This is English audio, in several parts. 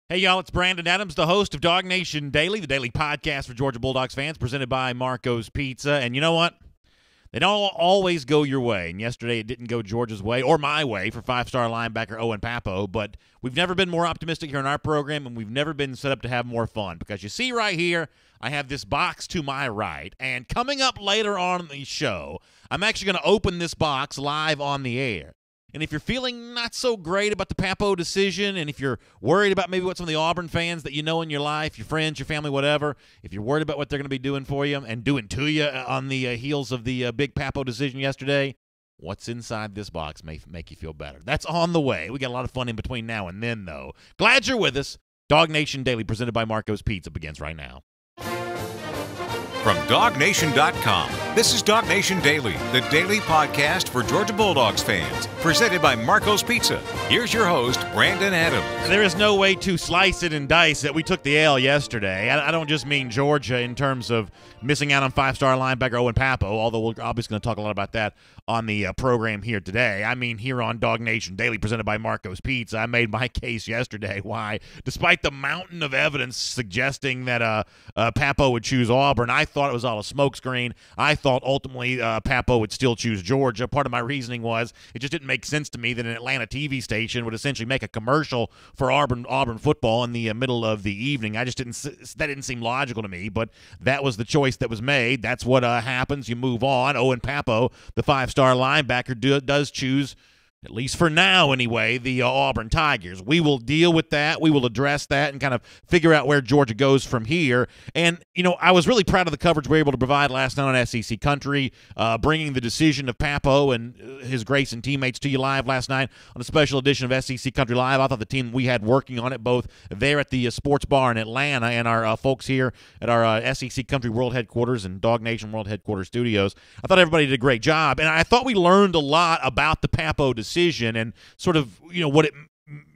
Hey, y'all, it's Brandon Adams, the host of DawgNation Daily, the daily podcast for Georgia Bulldogs fans, presented by Marco's Pizza. And you know what? They don't always go your way. And yesterday it didn't go Georgia's way or my way for five-star linebacker Owen Pappoe. But we've never been more optimistic here in our program, and we've never been set up to have more fun. Because you see right here, I have this box to my right. And coming up later on in the show, I'm actually going to open this box live on the air. And if you're feeling not so great about the Pappoe decision, and if you're worried about maybe what some of the Auburn fans that you know in your life, your friends, your family, whatever, if you're worried about what they're going to be doing for you and doing to you on the heels of the big Pappoe decision yesterday, what's inside this box may make you feel better. That's on the way. We got a lot of fun in between now and then, though. Glad you're with us. DawgNation Daily, presented by Marco's Pizza, begins right now. From DawgNation.com, this is DawgNation Daily, the daily podcast for Georgia Bulldogs fans, presented by Marco's Pizza. Here's your host, Brandon Adams. There is no way to slice it and dice it. We took the L yesterday. I don't just mean Georgia in terms of missing out on five-star linebacker Owen Pappoe, although we're obviously going to talk a lot about that on the program here today. I mean here on DawgNation Daily, presented by Marco's Pizza. I made my case yesterday why, despite the mountain of evidence suggesting that Pappoe would choose Auburn, I thought it was all a smokescreen. I thought ultimately Pappoe would still choose Georgia. Part of my reasoning was it just didn't make sense to me that an Atlanta TV station would essentially make a commercial for Auburn football in the middle of the evening. That didn't seem logical to me, but that was the choice that was made. That's what happens. You move on. Owen Pappoe, the five-star linebacker, does choose, at least for now anyway, the Auburn Tigers. We will deal with that. We will address that and kind of figure out where Georgia goes from here. And, you know, I was really proud of the coverage we were able to provide last night on SEC Country, bringing the decision of Pappoe and his Grayson teammates to you live last night on a special edition of SEC Country Live. I thought the team we had working on it, both there at the sports bar in Atlanta and our folks here at our SEC Country World Headquarters and DawgNation World Headquarters studios, I thought everybody did a great job. And I thought we learned a lot about the Pappoe decision and sort of, you know, what it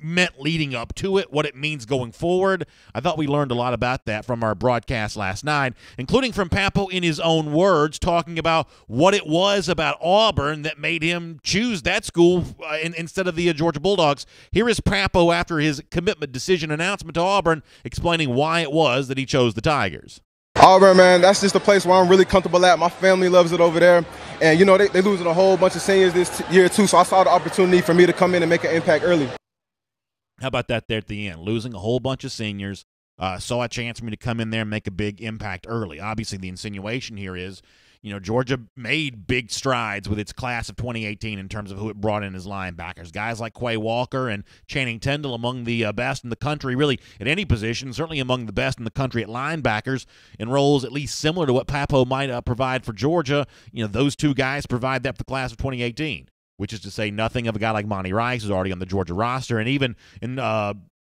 meant leading up to it, what it means going forward. I thought we learned a lot about that from our broadcast last night, including from Pappoe in his own words, talking about what it was about Auburn that made him choose that school instead of the Georgia Bulldogs. Here is Pappoe after his commitment decision announcement to Auburn, explaining why it was that he chose the Tigers. Auburn, man, that's just a place where I'm really comfortable at. My family loves it over there. And, you know, they losing a whole bunch of seniors this year, too, so I saw the opportunity for me to come in and make an impact early. How about that there at the end? Losing a whole bunch of seniors, saw a chance for me to come in there and make a big impact early. Obviously, the insinuation here is, you know, Georgia made big strides with its class of 2018 in terms of who it brought in as linebackers. Guys like Quay Walker and Channing Tindall among the best in the country, really at any position, certainly among the best in the country at linebackers in roles at least similar to what Pappoe might provide for Georgia. You know, those two guys provide that for the class of 2018, which is to say nothing of a guy like Monty Rice, who's already on the Georgia roster, and even in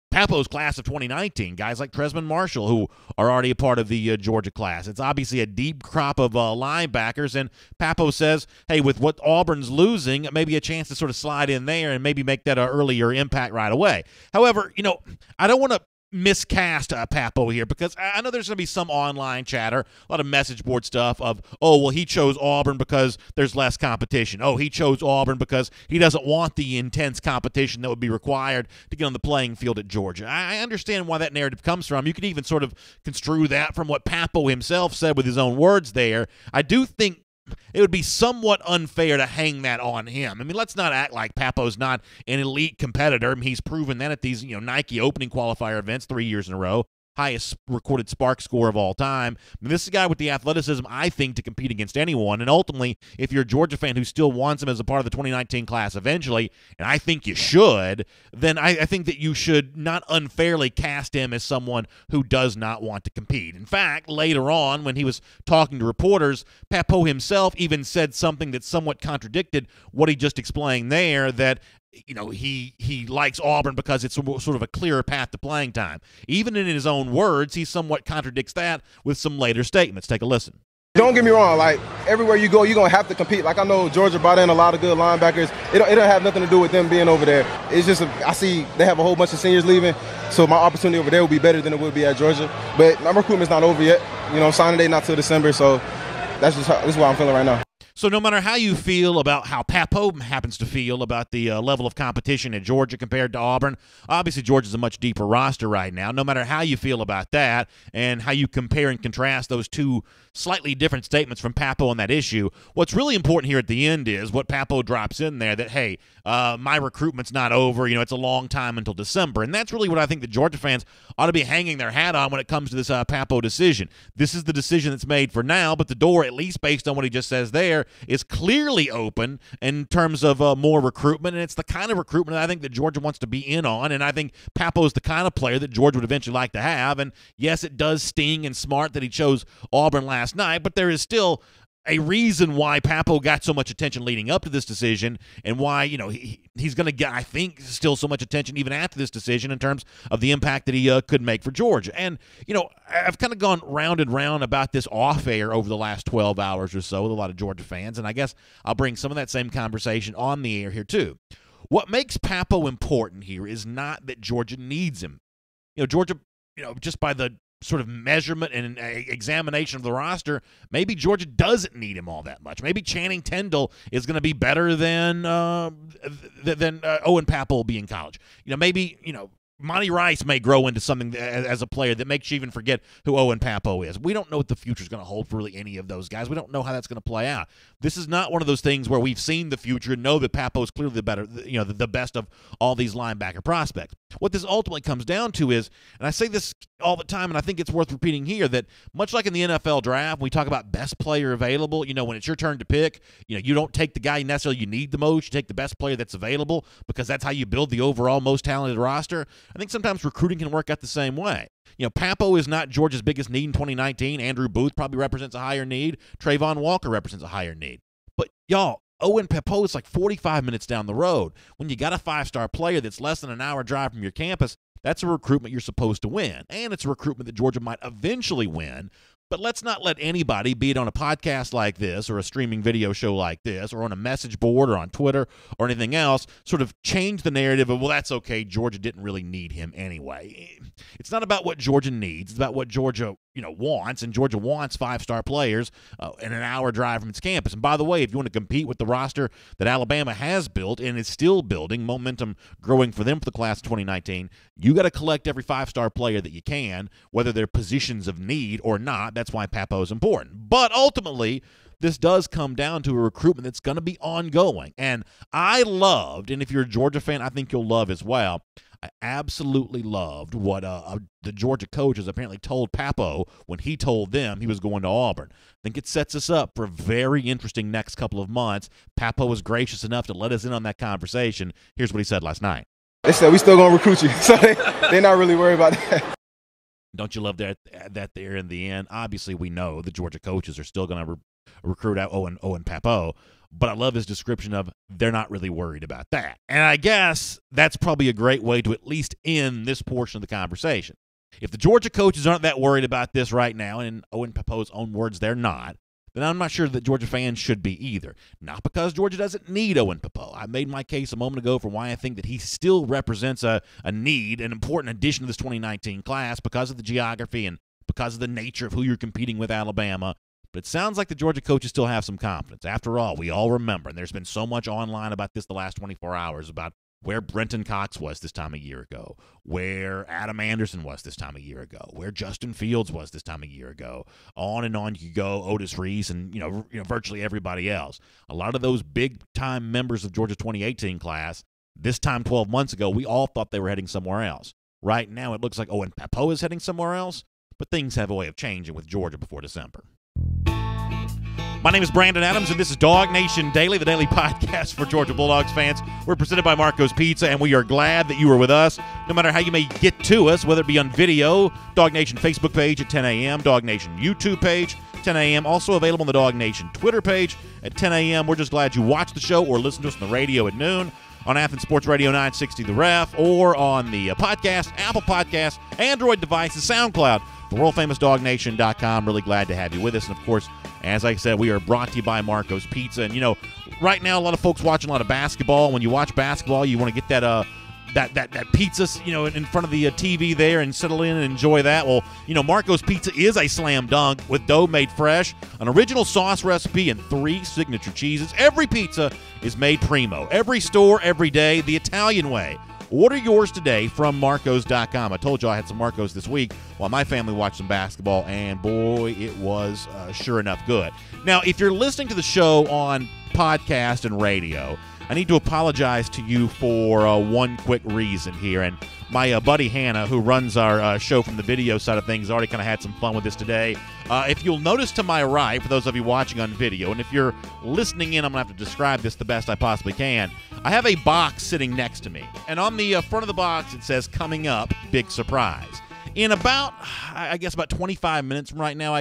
Pappoe's class of 2019, guys like Tresman Marshall, who are already a part of the Georgia class. It's obviously a deep crop of linebackers, and Pappoe says, hey, with what Auburn's losing, maybe a chance to sort of slide in there and maybe make that an earlier impact right away. However, you know, I don't want to miscast Pappoe here, because I know there's going to be some online chatter, a lot of message board stuff of, oh, well, he chose Auburn because there's less competition. Oh, he chose Auburn because he doesn't want the intense competition that would be required to get on the playing field at Georgia. I understand why that narrative comes from. You could even sort of construe that from what Pappoe himself said with his own words there. I do think it would be somewhat unfair to hang that on him. I mean, let's not act like Pappoe's not an elite competitor. I mean, he's proven that at these, you know, Nike opening qualifier events 3 years in a row. Highest recorded spark score of all time. I mean, this is a guy with the athleticism, I think, to compete against anyone. And ultimately, if you're a Georgia fan who still wants him as a part of the 2019 class eventually, and I think you should, then I think that you should not unfairly cast him as someone who does not want to compete. In fact, later on, when he was talking to reporters, Pappoe himself even said something that somewhat contradicted what he just explained there, that you know, he likes Auburn because it's sort of a clearer path to playing time. Even in his own words, he somewhat contradicts that with some later statements. Take a listen. Don't get me wrong, like, everywhere you go, you're going to have to compete. Like, I know Georgia brought in a lot of good linebackers. It don't have nothing to do with them being over there. It's just, I see they have a whole bunch of seniors leaving, so my opportunity over there will be better than it would be at Georgia. But my recruitment's not over yet. You know, signing day not till December, so this is how I'm feeling right now. So no matter how you feel about how Pappoe happens to feel about the level of competition at Georgia compared to Auburn, obviously Georgia's a much deeper roster right now. No matter how you feel about that and how you compare and contrast those two slightly different statements from Pappoe on that issue, what's really important here at the end is what Pappoe drops in there that, hey, my recruitment's not over. It's a long time until December. And that's really what I think the Georgia fans ought to be hanging their hat on when it comes to this Pappoe decision. This is the decision that's made for now, but the door, at least based on what he just says there, is clearly open in terms of more recruitment, and it's the kind of recruitment that I think that Georgia wants to be in on, and I think Pappoe is the kind of player that Georgia would eventually like to have. And yes, it does sting and smart that he chose Auburn last night, but there is still a reason why Pappoe got so much attention leading up to this decision, and why he's going to get, I think, still so much attention even after this decision in terms of the impact that he could make for Georgia. And I've kind of gone round and round about this off air over the last 12 hours or so with a lot of Georgia fans, and I guess I'll bring some of that same conversation on the air here too. What makes Pappoe important here is not that Georgia needs him. Georgia, just by the sort of measurement and examination of the roster, maybe Georgia doesn't need him all that much. Maybe Channing Tindall is going to be better than Owen Pappoe will be in college. Maybe Monty Rice may grow into something as a player that makes you even forget who Owen Pappoe is. We don't know what the future is going to hold for really any of those guys. We don't know how that's going to play out. This is not one of those things where we've seen the future and know that Pappoe is clearly the best of all these linebacker prospects. What this ultimately comes down to is, and I say this all the time, and I think it's worth repeating here, that much like in the NFL draft, when we talk about best player available, when it's your turn to pick, you don't take the guy necessarily you need the most. You take the best player that's available because that's how you build the overall most talented roster. I think sometimes recruiting can work out the same way. Pappoe is not Georgia's biggest need in 2019. Andrew Booth probably represents a higher need. Trayvon Walker represents a higher need. But, y'all, Owen Pappoe is like 45 minutes down the road. When you got a five-star player that's less than an hour drive from your campus, that's a recruitment you're supposed to win. And it's a recruitment that Georgia might eventually win. But let's not let anybody, be it on a podcast like this or a streaming video show like this or on a message board or on Twitter or anything else, sort of change the narrative of, well, that's okay, Georgia didn't really need him anyway. It's not about what Georgia needs. It's about what Georgia wants, and Georgia wants five-star players in an hour drive from its campus. And by the way, if you want to compete with the roster that Alabama has built and is still building, momentum growing for them for the class of 2019, you got to collect every five-star player that you can, whether they're positions of need or not. That's why Pappoe is important. But ultimately, this does come down to a recruitment that's going to be ongoing. And I loved, and if you're a Georgia fan, I think you'll love as well, I absolutely loved what the Georgia coaches apparently told Pappoe when he told them he was going to Auburn. I think it sets us up for a very interesting next couple of months. Pappoe was gracious enough to let us in on that conversation. Here's what he said last night. They said, we still going to recruit you. So they're not really worried about that. Don't you love that there in the end? Obviously, we know the Georgia coaches are still going to recruit out Owen Pappoe. But I love his description of they're not really worried about that. And I guess that's probably a great way to at least end this portion of the conversation. If the Georgia coaches aren't that worried about this right now, and in Owen Pappoe's own words, they're not, then I'm not sure that Georgia fans should be either. Not because Georgia doesn't need Owen Pappoe. I made my case a moment ago for why I think that he still represents a need, an important addition to this 2019 class because of the geography and because of the nature of who you're competing with, Alabama. But it sounds like the Georgia coaches still have some confidence. After all, we all remember, and there's been so much online about this the last 24 hours, about where Brenton Cox was this time a year ago, where Adam Anderson was this time a year ago, where Justin Fields was this time a year ago. On and on you go, Otis Reese and virtually everybody else. A lot of those big-time members of Georgia's 2018 class, this time 12 months ago, we all thought they were heading somewhere else. Right now it looks like Owen Pappoe is heading somewhere else, but things have a way of changing with Georgia before December. My name is Brandon Adams, and this is DawgNation Daily, the daily podcast for Georgia Bulldogs fans. We're presented by Marco's Pizza, and we are glad that you are with us. No matter how you may get to us, whether it be on video, DawgNation Facebook page at 10 a.m., DawgNation YouTube page, 10 a.m., also available on the DawgNation Twitter page at 10 a.m. We're just glad you watch the show or listen to us on the radio at noon, on Athens Sports Radio 960 The Ref, or on the podcast, Apple Podcasts, Android devices, SoundCloud, the world-famous DawgNation.com. Really glad to have you with us. And, of course, as I said, we are brought to you by Marco's Pizza. And, right now a lot of folks watching a lot of basketball. When you watch basketball, you want to get that that pizza, in front of the TV there and settle in and enjoy that. Well, Marco's Pizza is a slam dunk with dough made fresh, an original sauce recipe, and 3 signature cheeses. Every pizza is made primo. Every store, every day, the Italian way. Order yours today from Marcos.com. I told you I had some Marcos this week while my family watched some basketball, and boy, it was sure enough good. Now, if you're listening to the show on podcast and radio, I need to apologize to you for one quick reason here. And my buddy Hannah, who runs our show from the video side of things, already kind of had some fun with this today. If you'll notice to my right, for those of you watching on video, and if you're listening in, I'm going to have to describe this the best I possibly can. I have a box sitting next to me. And on the front of the box, it says, "Coming up, big surprise." In about 25 minutes from right now,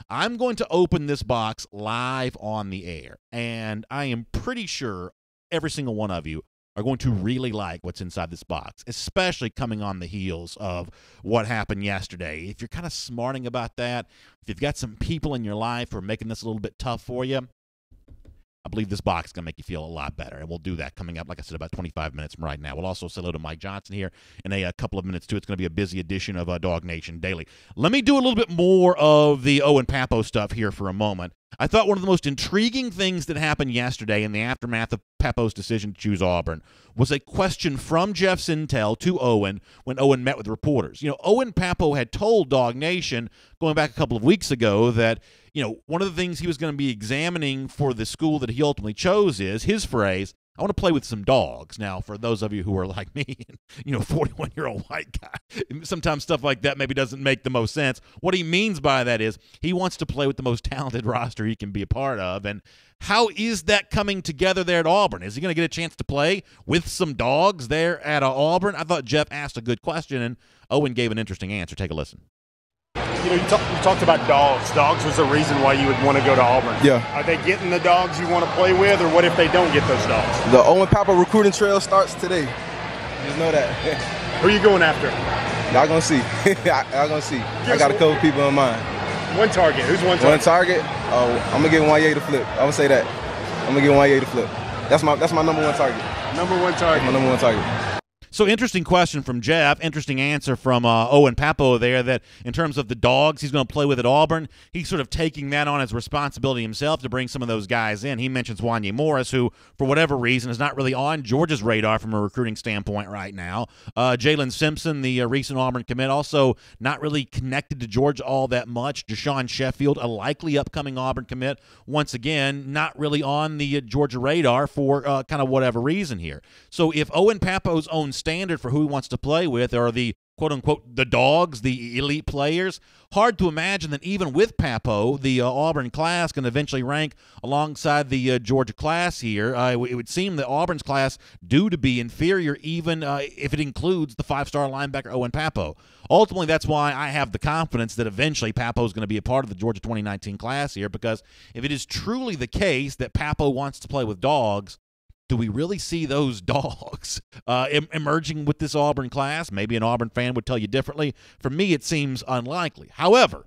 I'm going to open this box live on the air. And I am pretty sure every single one of you are going to really like what's inside this box, especially coming on the heels of what happened yesterday. If you're kind of smarting about that, if you've got some people in your life who are making this a little bit tough for you, I believe this box is going to make you feel a lot better, and we'll do that coming up, like I said, about 25 minutes from right now. We'll also say hello to Mike Johnson here in a couple of minutes, too. It's going to be a busy edition of DawgNation Daily. Let me do a little bit more of the Owen Pappoe stuff here for a moment. I thought one of the most intriguing things that happened yesterday in the aftermath of Pappoe's decision to choose Auburn was a question from Jeff Sintel to Owen when Owen met with reporters. Owen Pappoe had told DawgNation going back a couple of weeks ago that, one of the things he was going to be examining for the school that he ultimately chose is, his phrase, "I want to play with some dogs." Now, for those of you who are like me, 41-year-old white guy, sometimes stuff like that maybe doesn't make the most sense. What he means by that is he wants to play with the most talented roster he can be a part of. And how is that coming together there at Auburn? Is he going to get a chance to play with some dogs there at Auburn? I thought Jeff asked a good question, and Owen gave an interesting answer. Take a listen. You talked about dogs. Dogs was the reason why you would want to go to Auburn. Yeah. Are they getting the dogs you want to play with, or what if they don't get those dogs? The Owen Pappoe recruiting trail starts today. Just know that. Who are you going after? Y'all gonna see. Y'all gonna see. I got a couple people in mind. One target. Who's one target? One target? Oh, I'm gonna give Wanye to flip. I would say that. I'm gonna give Wanye to flip. That's my number one target. Number one target. That's my number one target. So interesting question from Jeff, interesting answer from Owen Pappoe there, that in terms of the dogs he's going to play with at Auburn, he's sort of taking that on as responsibility himself to bring some of those guys in. He mentions Wanye Morris, who, for whatever reason, is not really on Georgia's radar from a recruiting standpoint right now. Jalen Simpson, the recent Auburn commit, also not really connected to Georgia all that much. Deshaun Sheffield, a likely upcoming Auburn commit, once again, not really on the Georgia radar for kind of whatever reason here. So if Owen Pappoe's own standard for who he wants to play with are the quote-unquote the dogs, the elite players, hard to imagine that even with Pappoe, the Auburn class can eventually rank alongside the Georgia class here. It would seem that Auburn's class due to be inferior even if it includes the 5-star linebacker Owen Pappoe. Ultimately, that's why I have the confidence that eventually Pappoe is going to be a part of the Georgia 2019 class here, because if it is truly the case that Pappoe wants to play with dogs, do we really see those dogs emerging with this Auburn class? Maybe an Auburn fan would tell you differently. For me, it seems unlikely. However,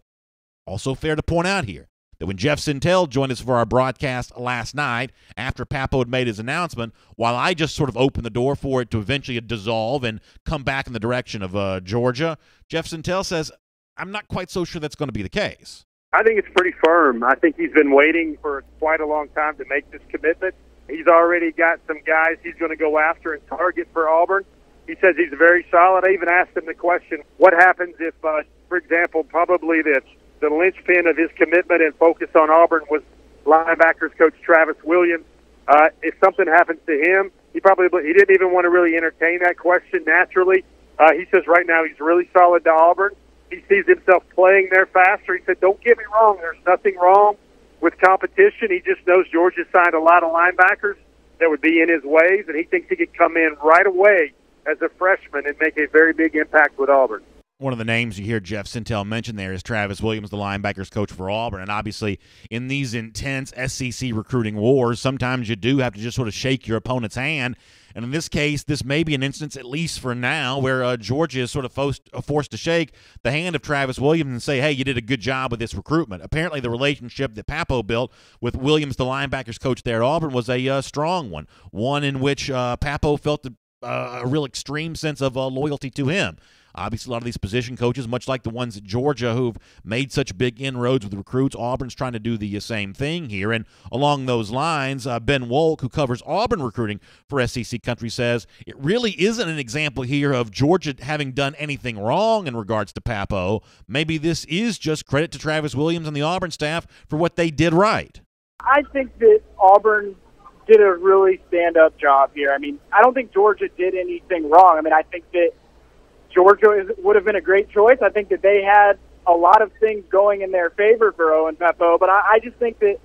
also fair to point out here that when Jeff Sintel joined us for our broadcast last night after Pappoe had made his announcement, while I just sort of opened the door for it to eventually dissolve and come back in the direction of Georgia, Jeff Sintel says, I'm not quite so sure that's going to be the case. I think it's pretty firm. I think he's been waiting for quite a long time to make this commitment. He's already got some guys he's going to go after and target for Auburn. He says he's very solid. I even asked him the question, what happens if, for example, probably the linchpin of his commitment and focus on Auburn was linebackers coach Travis Williams. If something happens to him, he didn't even want to really entertain that question naturally. He says right now he's really solid to Auburn. He sees himself playing there faster. He said, don't get me wrong, there's nothing wrong with competition. He just knows Georgia signed a lot of linebackers that would be in his ways, and he thinks he could come in right away as a freshman and make a very big impact with Auburn. One of the names you hear Jeff Sintel mention there is Travis Williams, the linebackers coach for Auburn. And obviously, in these intense SEC recruiting wars, sometimes you do have to just sort of shake your opponent's hand. And in this case, this may be an instance, at least for now, where Georgia is sort of forced to shake the hand of Travis Williams and say, hey, you did a good job with this recruitment. Apparently, the relationship that Pappoe built with Williams, the linebackers coach there at Auburn, was a strong one in which Pappoe felt that a real extreme sense of loyalty to him. Obviously, a lot of these position coaches, much like the ones at Georgia who've made such big inroads with recruits, Auburn's trying to do the same thing here. And along those lines, Ben Wolk, who covers Auburn recruiting for SEC Country, says it really isn't an example here of Georgia having done anything wrong in regards to Pappoe. Maybe this is just credit to Travis Williams and the Auburn staff for what they did right. I think that Auburn did a really stand-up job here. I mean, I don't think Georgia did anything wrong. I mean, I think that Georgia would have been a great choice. I think that they had a lot of things going in their favor for Owen Pappoe, but I just think that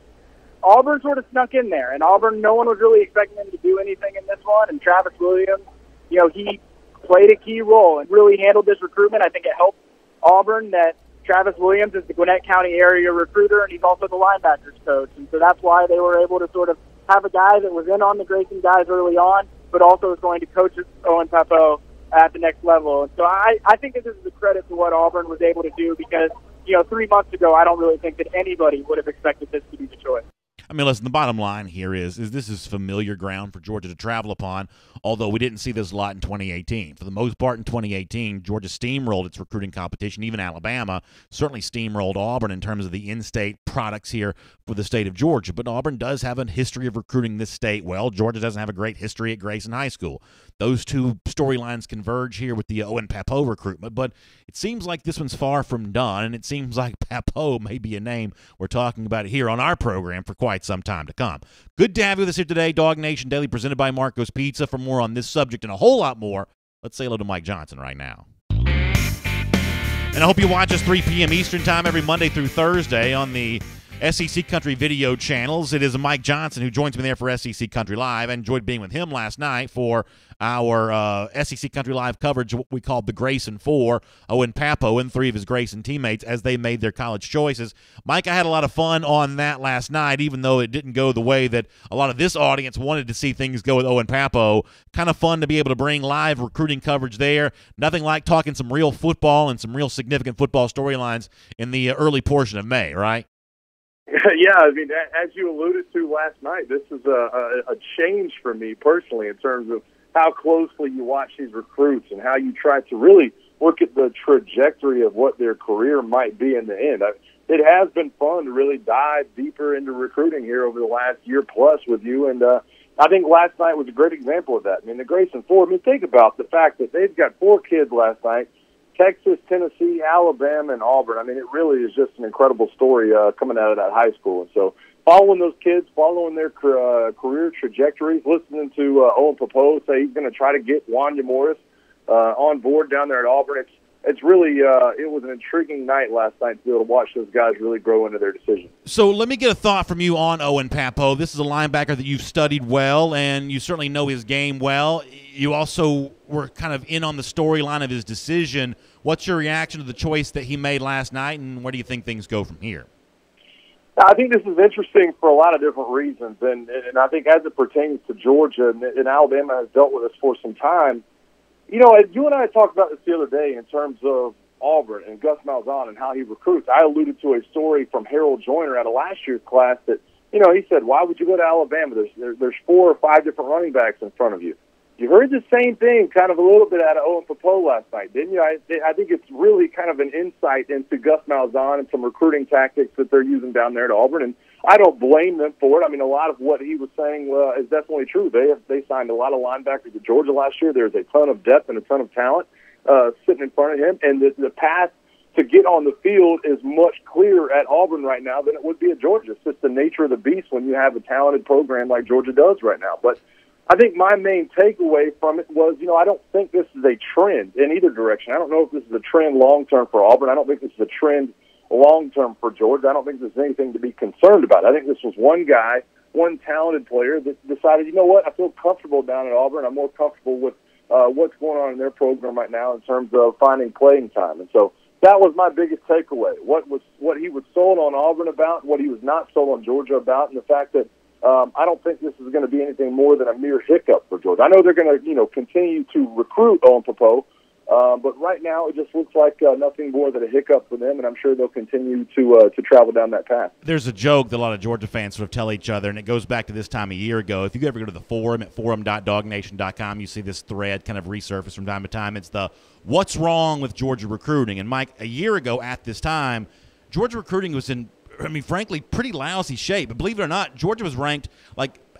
Auburn sort of snuck in there, and Auburn, no one was really expecting them to do anything in this one, and Travis Williams, he played a key role and really handled this recruitment. I think it helped Auburn that Travis Williams is the Gwinnett County area recruiter, and he's also the linebackers coach, and so that's why they were able to sort of have a guy that was in on the Grayson guys early on, but also is going to coach Owen Pappoe at the next level. And so I think that this is a credit to what Auburn was able to do because, 3 months ago, I don't really think that anybody would have expected this to be the choice. I mean, listen, the bottom line here is this is familiar ground for Georgia to travel upon, although we didn't see this a lot in 2018. For the most part in 2018, Georgia steamrolled its recruiting competition. Even Alabama certainly steamrolled Auburn in terms of the in-state products here for the state of Georgia. But Auburn does have a history of recruiting this state well. Georgia doesn't have a great history at Grayson High School. Those two storylines converge here with the Owen Pappoe recruitment, but it seems like this one's far from done, and it seems like Pappoe may be a name we're talking about here on our program for quite some time to come. Good to have you with us here today, DawgNation Daily, presented by Marco's Pizza. For more on this subject and a whole lot more, let's say hello to Mike Johnson right now. And I hope you watch us 3 p.m. Eastern Time every Monday through Thursday on the SEC Country video channels. It is Mike Johnson who joins me there for SEC Country Live. I enjoyed being with him last night for our SEC Country Live coverage, what we called the Grayson Four, Owen Pappoe and 3 of his Grayson teammates as they made their college choices. Mike, I had a lot of fun on that last night, even though it didn't go the way that a lot of this audience wanted to see things go with Owen Pappoe. Kind of fun to be able to bring live recruiting coverage there. Nothing like talking some real football and some real significant football storylines in the early portion of May, right? Yeah, I mean, as you alluded to last night, this is a change for me personally in terms of how closely you watch these recruits and how you try to really look at the trajectory of what their career might be in the end. It has been fun to really dive deeper into recruiting here over the last year plus with you, and I think last night was a great example of that. I mean, the Grayson Four, think about the fact that they've got 4 kids last night, Texas, Tennessee, Alabama, and Auburn. I mean, it really is just an incredible story coming out of that high school. And so following those kids, following their career trajectories, listening to Owen Pappoe say he's going to try to get Wanya Morris on board down there at Auburn. It's really it was an intriguing night last night to be able to watch those guys really grow into their decision. So let me get a thought from you on Owen Pappoe. This is a linebacker that you've studied well, and you certainly know his game well. You also were kind of in on the storyline of his decision. What's your reaction to the choice that he made last night, and where do you think things go from here? I think this is interesting for a lot of different reasons, and I think as it pertains to Georgia, and Alabama has dealt with this for some time. You and I talked about this the other day in terms of Auburn and Gus Malzahn and how he recruits. I alluded to a story from Harold Joyner out of last year's class that, he said, why would you go to Alabama? There's 4 or 5 different running backs in front of you. You heard the same thing kind of a little bit out of Owen Pappoe last night, didn't you? I think it's really kind of an insight into Gus Malzahn and some recruiting tactics that they're using down there at Auburn, and I don't blame them for it. I mean, a lot of what he was saying is definitely true. They signed a lot of linebackers at Georgia last year. There's a ton of depth and a ton of talent sitting in front of him, and the path to get on the field is much clearer at Auburn right now than it would be at Georgia. It's just the nature of the beast when you have a talented program like Georgia does right now. But I think my main takeaway from it was, I don't think this is a trend in either direction. I don't know if this is a trend long-term for Auburn. I don't think this is a trend long-term for Georgia. I don't think there's anything to be concerned about. I think this was one guy, one talented player that decided, you know what, I feel comfortable down at Auburn. I'm more comfortable with what's going on in their program right now in terms of finding playing time. And so that was my biggest takeaway, what he was sold on Auburn about, what he was not sold on Georgia about, and the fact that I don't think this is going to be anything more than a mere hiccup for Georgia. I know they're going to, continue to recruit Owen Pappoe, But right now, it just looks like nothing more than a hiccup for them, and I'm sure they'll continue to travel down that path. There's a joke that a lot of Georgia fans sort of tell each other, and it goes back to this time a year ago. If you ever go to the forum at forum.DawgNation.com, you see this thread kind of resurface from time to time. It's the what's wrong with Georgia recruiting. And, Mike, a year ago at this time, Georgia recruiting was in, frankly, pretty lousy shape. But believe it or not, Georgia was ranked,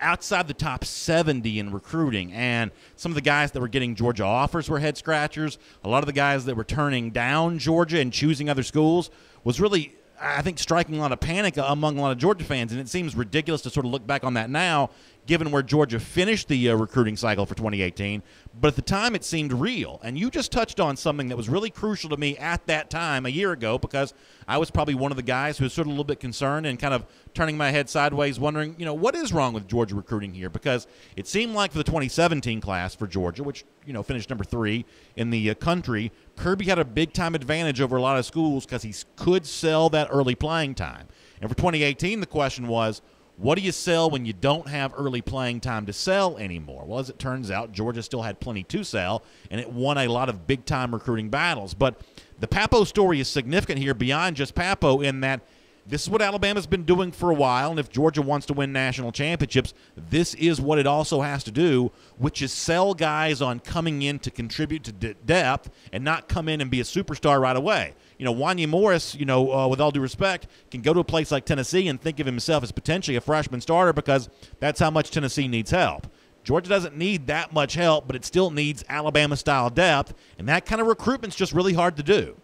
outside the top 70 in recruiting, and some of the guys that were getting Georgia offers were head scratchers. A lot of the guys that were turning down Georgia and choosing other schools was really, I think, striking a lot of panic among a lot of Georgia fans, and it seems ridiculous to sort of look back on that now, given where Georgia finished the recruiting cycle for 2018. But at the time, it seemed real. And you just touched on something that was really crucial to me at that time a year ago, because I was probably one of the guys who was sort of a little bit concerned and kind of turning my head sideways wondering, what is wrong with Georgia recruiting here? Because it seemed like for the 2017 class for Georgia, which, finished number 3 in the country, Kirby had a big-time advantage over a lot of schools because he could sell that early playing time. And for 2018, the question was, what do you sell when you don't have early playing time to sell anymore? Well, as it turns out, Georgia still had plenty to sell, and it won a lot of big-time recruiting battles. But the Pappoe story is significant here beyond just Pappoe in that this is what Alabama's been doing for a while, and if Georgia wants to win national championships, this is what it also has to do, which is sell guys on coming in to contribute to depth and not come in and be a superstar right away. Wanya Morris, with all due respect, can go to a place like Tennessee and think of himself as potentially a freshman starter because that's how much Tennessee needs help. Georgia doesn't need that much help, but it still needs Alabama-style depth, and that kind of recruitment's just really hard to do.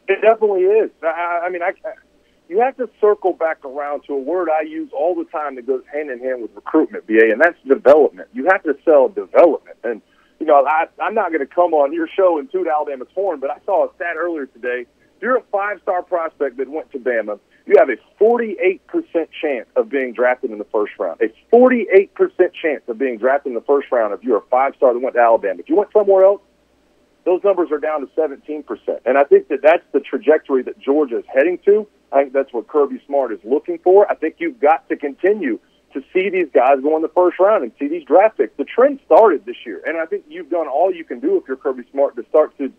It definitely is. You have to circle back around to a word I use all the time that goes hand in hand with recruitment, BA, and that's development. You have to sell development. And, I'm not going to come on your show and toot Alabama's horn, but I saw a stat earlier today. If you're a 5-star prospect that went to Bama, you have a 48% chance of being drafted in the first round. A 48% chance of being drafted in the first round if you're a 5-star that went to Alabama. If you went somewhere else, those numbers are down to 17%. And I think that's the trajectory that Georgia is heading to. I think that's what Kirby Smart is looking for. I think you've got to continue to see these guys go in the first round and see these draft picks. The trend started this year, and I think you've done all you can do if you're Kirby Smart to start to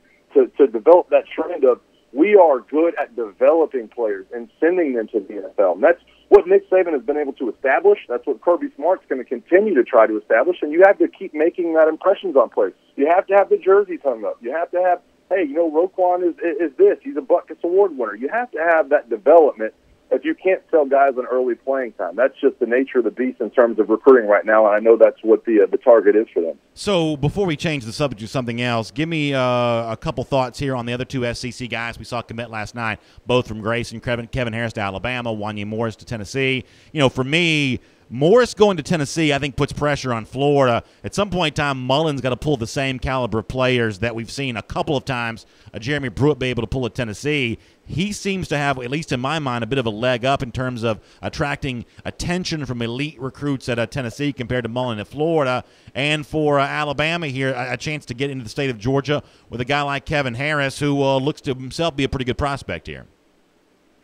develop that trend of we are good at developing players and sending them to the NFL. And that's what Nick Saban has been able to establish. That's what Kirby Smart's going to continue to try to establish, and you have to keep making that impressions on players. You have to have the jerseys hung up. You have to have, hey, Roquan is this. He's a Butkus Award winner. You have to have that development if you can't sell guys on early playing time. That's just the nature of the beast in terms of recruiting right now, and I know that's what the target is for them. So before we change the subject to something else, give me a couple thoughts here on the other 2 SEC guys we saw commit last night, both from Grayson, Kevin Harris to Alabama, Wanya Morris to Tennessee. For me, Morris going to Tennessee, I think, puts pressure on Florida. At some point in time, Mullen's got to pull the same caliber of players that we've seen a couple of times Jeremy Pruitt be able to pull at Tennessee. He seems to have, at least in my mind, a bit of a leg up in terms of attracting attention from elite recruits at Tennessee compared to Mullen at Florida. And for Alabama here, a chance to get into the state of Georgia with a guy like Kevin Harris, who looks to himself be a pretty good prospect here.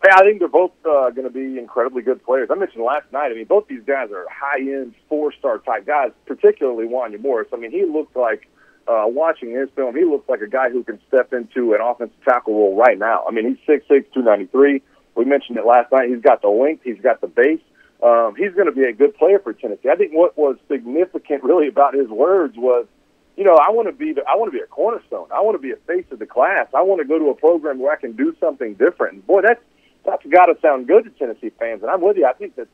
I think they're both going to be incredibly good players. I mentioned last night, both these guys are high-end, 4-star type guys, particularly Wanya Morris. He looked like, watching his film, he looks like a guy who can step into an offensive tackle role right now. He's 6'6", 293. We mentioned it last night. He's got the length. He's got the base. He's going to be a good player for Tennessee. I think what was significant really about his words was, I want to be a cornerstone. I want to be a face of the class. I want to go to a program where I can do something different. And boy, that's got to sound good to Tennessee fans, and I'm with you. I think that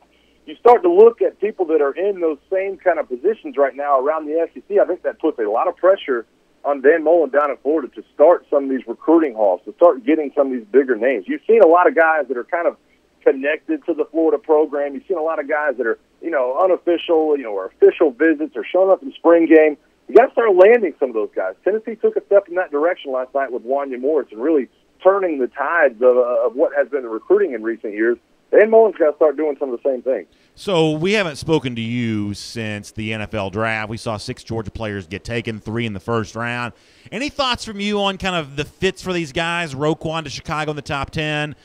you start to look at people that are in those same kind of positions right now around the SEC. I think that puts a lot of pressure on Dan Mullen down in Florida to start some of these recruiting halls, to start getting some of these bigger names. You've seen a lot of guys that are kind of connected to the Florida program. You've seen a lot of guys that are, unofficial, or official visits or showing up in the spring game. You got to start landing some of those guys. Tennessee took a step in that direction last night with Wanya Morris and really turning the tides of what has been the recruiting in recent years. Dan Mullen's got to start doing some of the same things. So we haven't spoken to you since the NFL draft. We saw 6 Georgia players get taken, 3 in the first round. Any thoughts from you on kind of the fits for these guys? Roquan to Chicago in the top 10.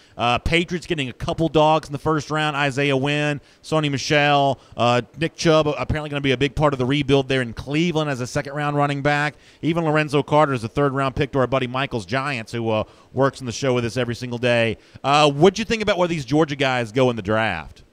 Patriots getting a couple dogs in the first round. Isaiah Wynn, Sony Michel, Nick Chubb apparently going to be a big part of the rebuild there in Cleveland as a second-round running back. Even Lorenzo Carter is a third-round pick to our buddy Michael's Giants, who works in the show with us every single day. What'd you think about where these Georgia guys go in the draft?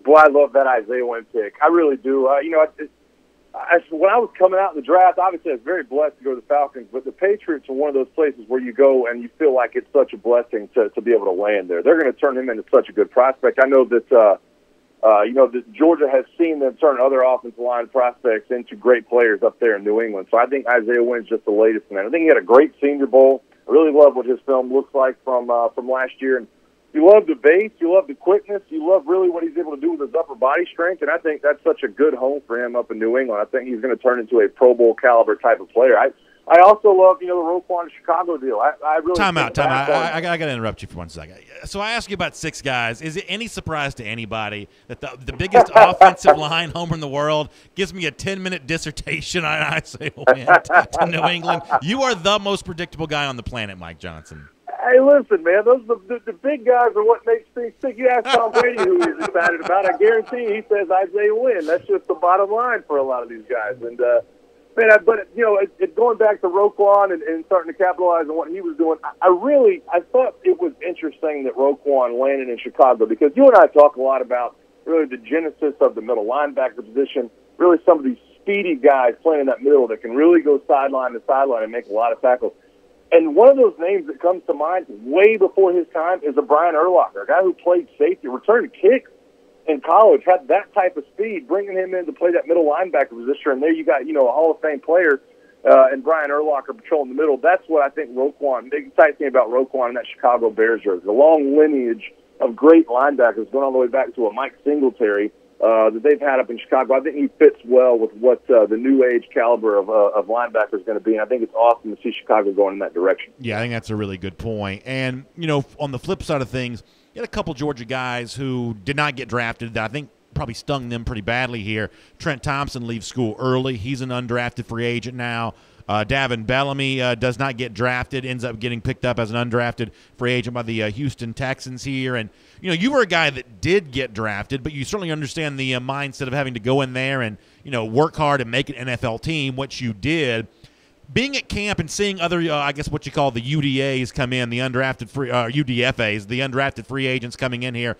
Boy, I love that Isaiah Wynn pick. I really do. When I was coming out in the draft, obviously I was very blessed to go to the Falcons, but the Patriots are one of those places where you go and you feel like it's such a blessing to be able to land there. They're going to turn him into such a good prospect. I know that, that Georgia has seen them turn other offensive line prospects into great players up there in New England. So I think Isaiah Wynn's just the latest in that. I think he had a great Senior Bowl. I really love what his film looks like from last year. And you love the base, you love the quickness, you love really what he's able to do with his upper body strength, and I think that's such a good home for him up in New England. I think he's going to turn into a Pro Bowl caliber type of player. I also love, the Roquan Chicago deal. I really time out. I got to interrupt you for 1 second. So I asked you about 6 guys. Is it any surprise to anybody that the biggest offensive line homer in the world gives me a 10-minute dissertation on Isaiah Wynn to New England? You are the most predictable guy on the planet, Mike Johnson. Hey, listen, man, those the big guys are what makes things stick. You ask Tom Brady who he's excited about. I guarantee he says Isaiah Wynn. That's just the bottom line for a lot of these guys. And, going back to Roquan and starting to capitalize on what he was doing, I thought it was interesting that Roquan landed in Chicago because you and I talk a lot about really the genesis of the middle linebacker position, really some of these speedy guys playing in that middle that can really go sideline to sideline and make a lot of tackles. And one of those names that comes to mind way before his time is a Brian Urlacher, a guy who played safety, returned kicks in college, had that type of speed, bringing him in to play that middle linebacker position. And there you got, a Hall of Fame player and Brian Urlacher patrolling the middle. That's what I think Roquan, the exciting thing about Roquan and that Chicago Bears jersey, the long lineage of great linebackers going all the way back to a Mike Singletary that they've had up in Chicago. I think he fits well with what the new age caliber of linebacker is going to be, and I think it's awesome to see Chicago going in that direction. Yeah, I think that's a really good point. And, on the flip side of things, you had a couple Georgia guys who did not get drafted that I think probably stung them pretty badly here. Trent Thompson leaves school early. He's an undrafted free agent now. Davin Bellamy does not get drafted, ends up getting picked up as an undrafted free agent by the Houston Texans here. And, you were a guy that did get drafted, but you certainly understand the mindset of having to go in there and, work hard and make an NFL team, which you did. Being at camp and seeing other, I guess what you call the UDAs come in, the undrafted free UDFAs, the undrafted free agents coming in here,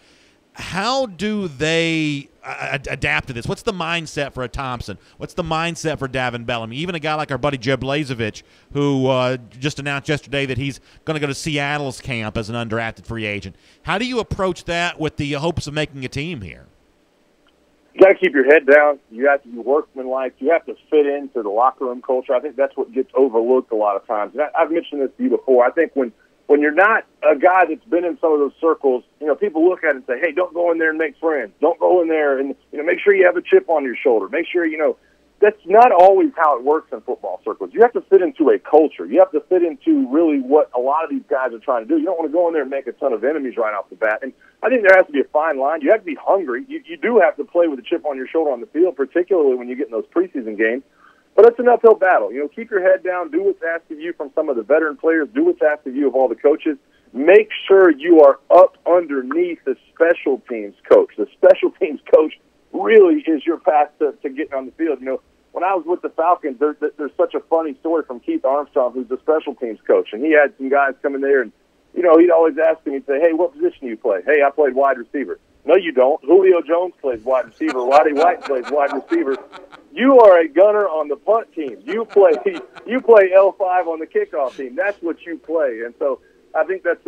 how do they adapt to this? What's the mindset for a Thompson? What's the mindset for Davin Bellamy? Even a guy like our buddy Jeb Blazevich, who just announced yesterday that he's going to go to Seattle's camp as an undrafted free agent. How do you approach that with the hopes of making a team here? You got to keep your head down. You have to be workmanlike. You have to fit into the locker room culture. I think that's what gets overlooked a lot of times. And I've mentioned this to you before. I think when you're not a guy that's been in some of those circles, people look at it and say, hey, don't go in there and make friends. Don't go in there and, make sure you have a chip on your shoulder. Make sure, that's not always how it works in football circles. You have to fit into a culture. You have to fit into really what a lot of these guys are trying to do. You don't want to go in there and make a ton of enemies right off the bat. And I think there has to be a fine line. You have to be hungry. You do have to play with a chip on your shoulder on the field, particularly when you get in those preseason games. But it's an uphill battle. Keep your head down. Do what's asked of you from some of the veteran players. Do what's asked of you of all the coaches. Make sure you are up underneath the special teams coach. The special teams coach really is your path to getting on the field. When I was with the Falcons, there's such a funny story from Keith Armstrong, who's the special teams coach, and he had some guys come in there, and he'd always ask him, he'd say, hey, what position do you play? Hey, I played wide receiver. No, you don't. Julio Jones plays wide receiver. Roddy White plays wide receiver. You are a gunner on the punt team. You play L5 on the kickoff team. That's what you play. And so I think that's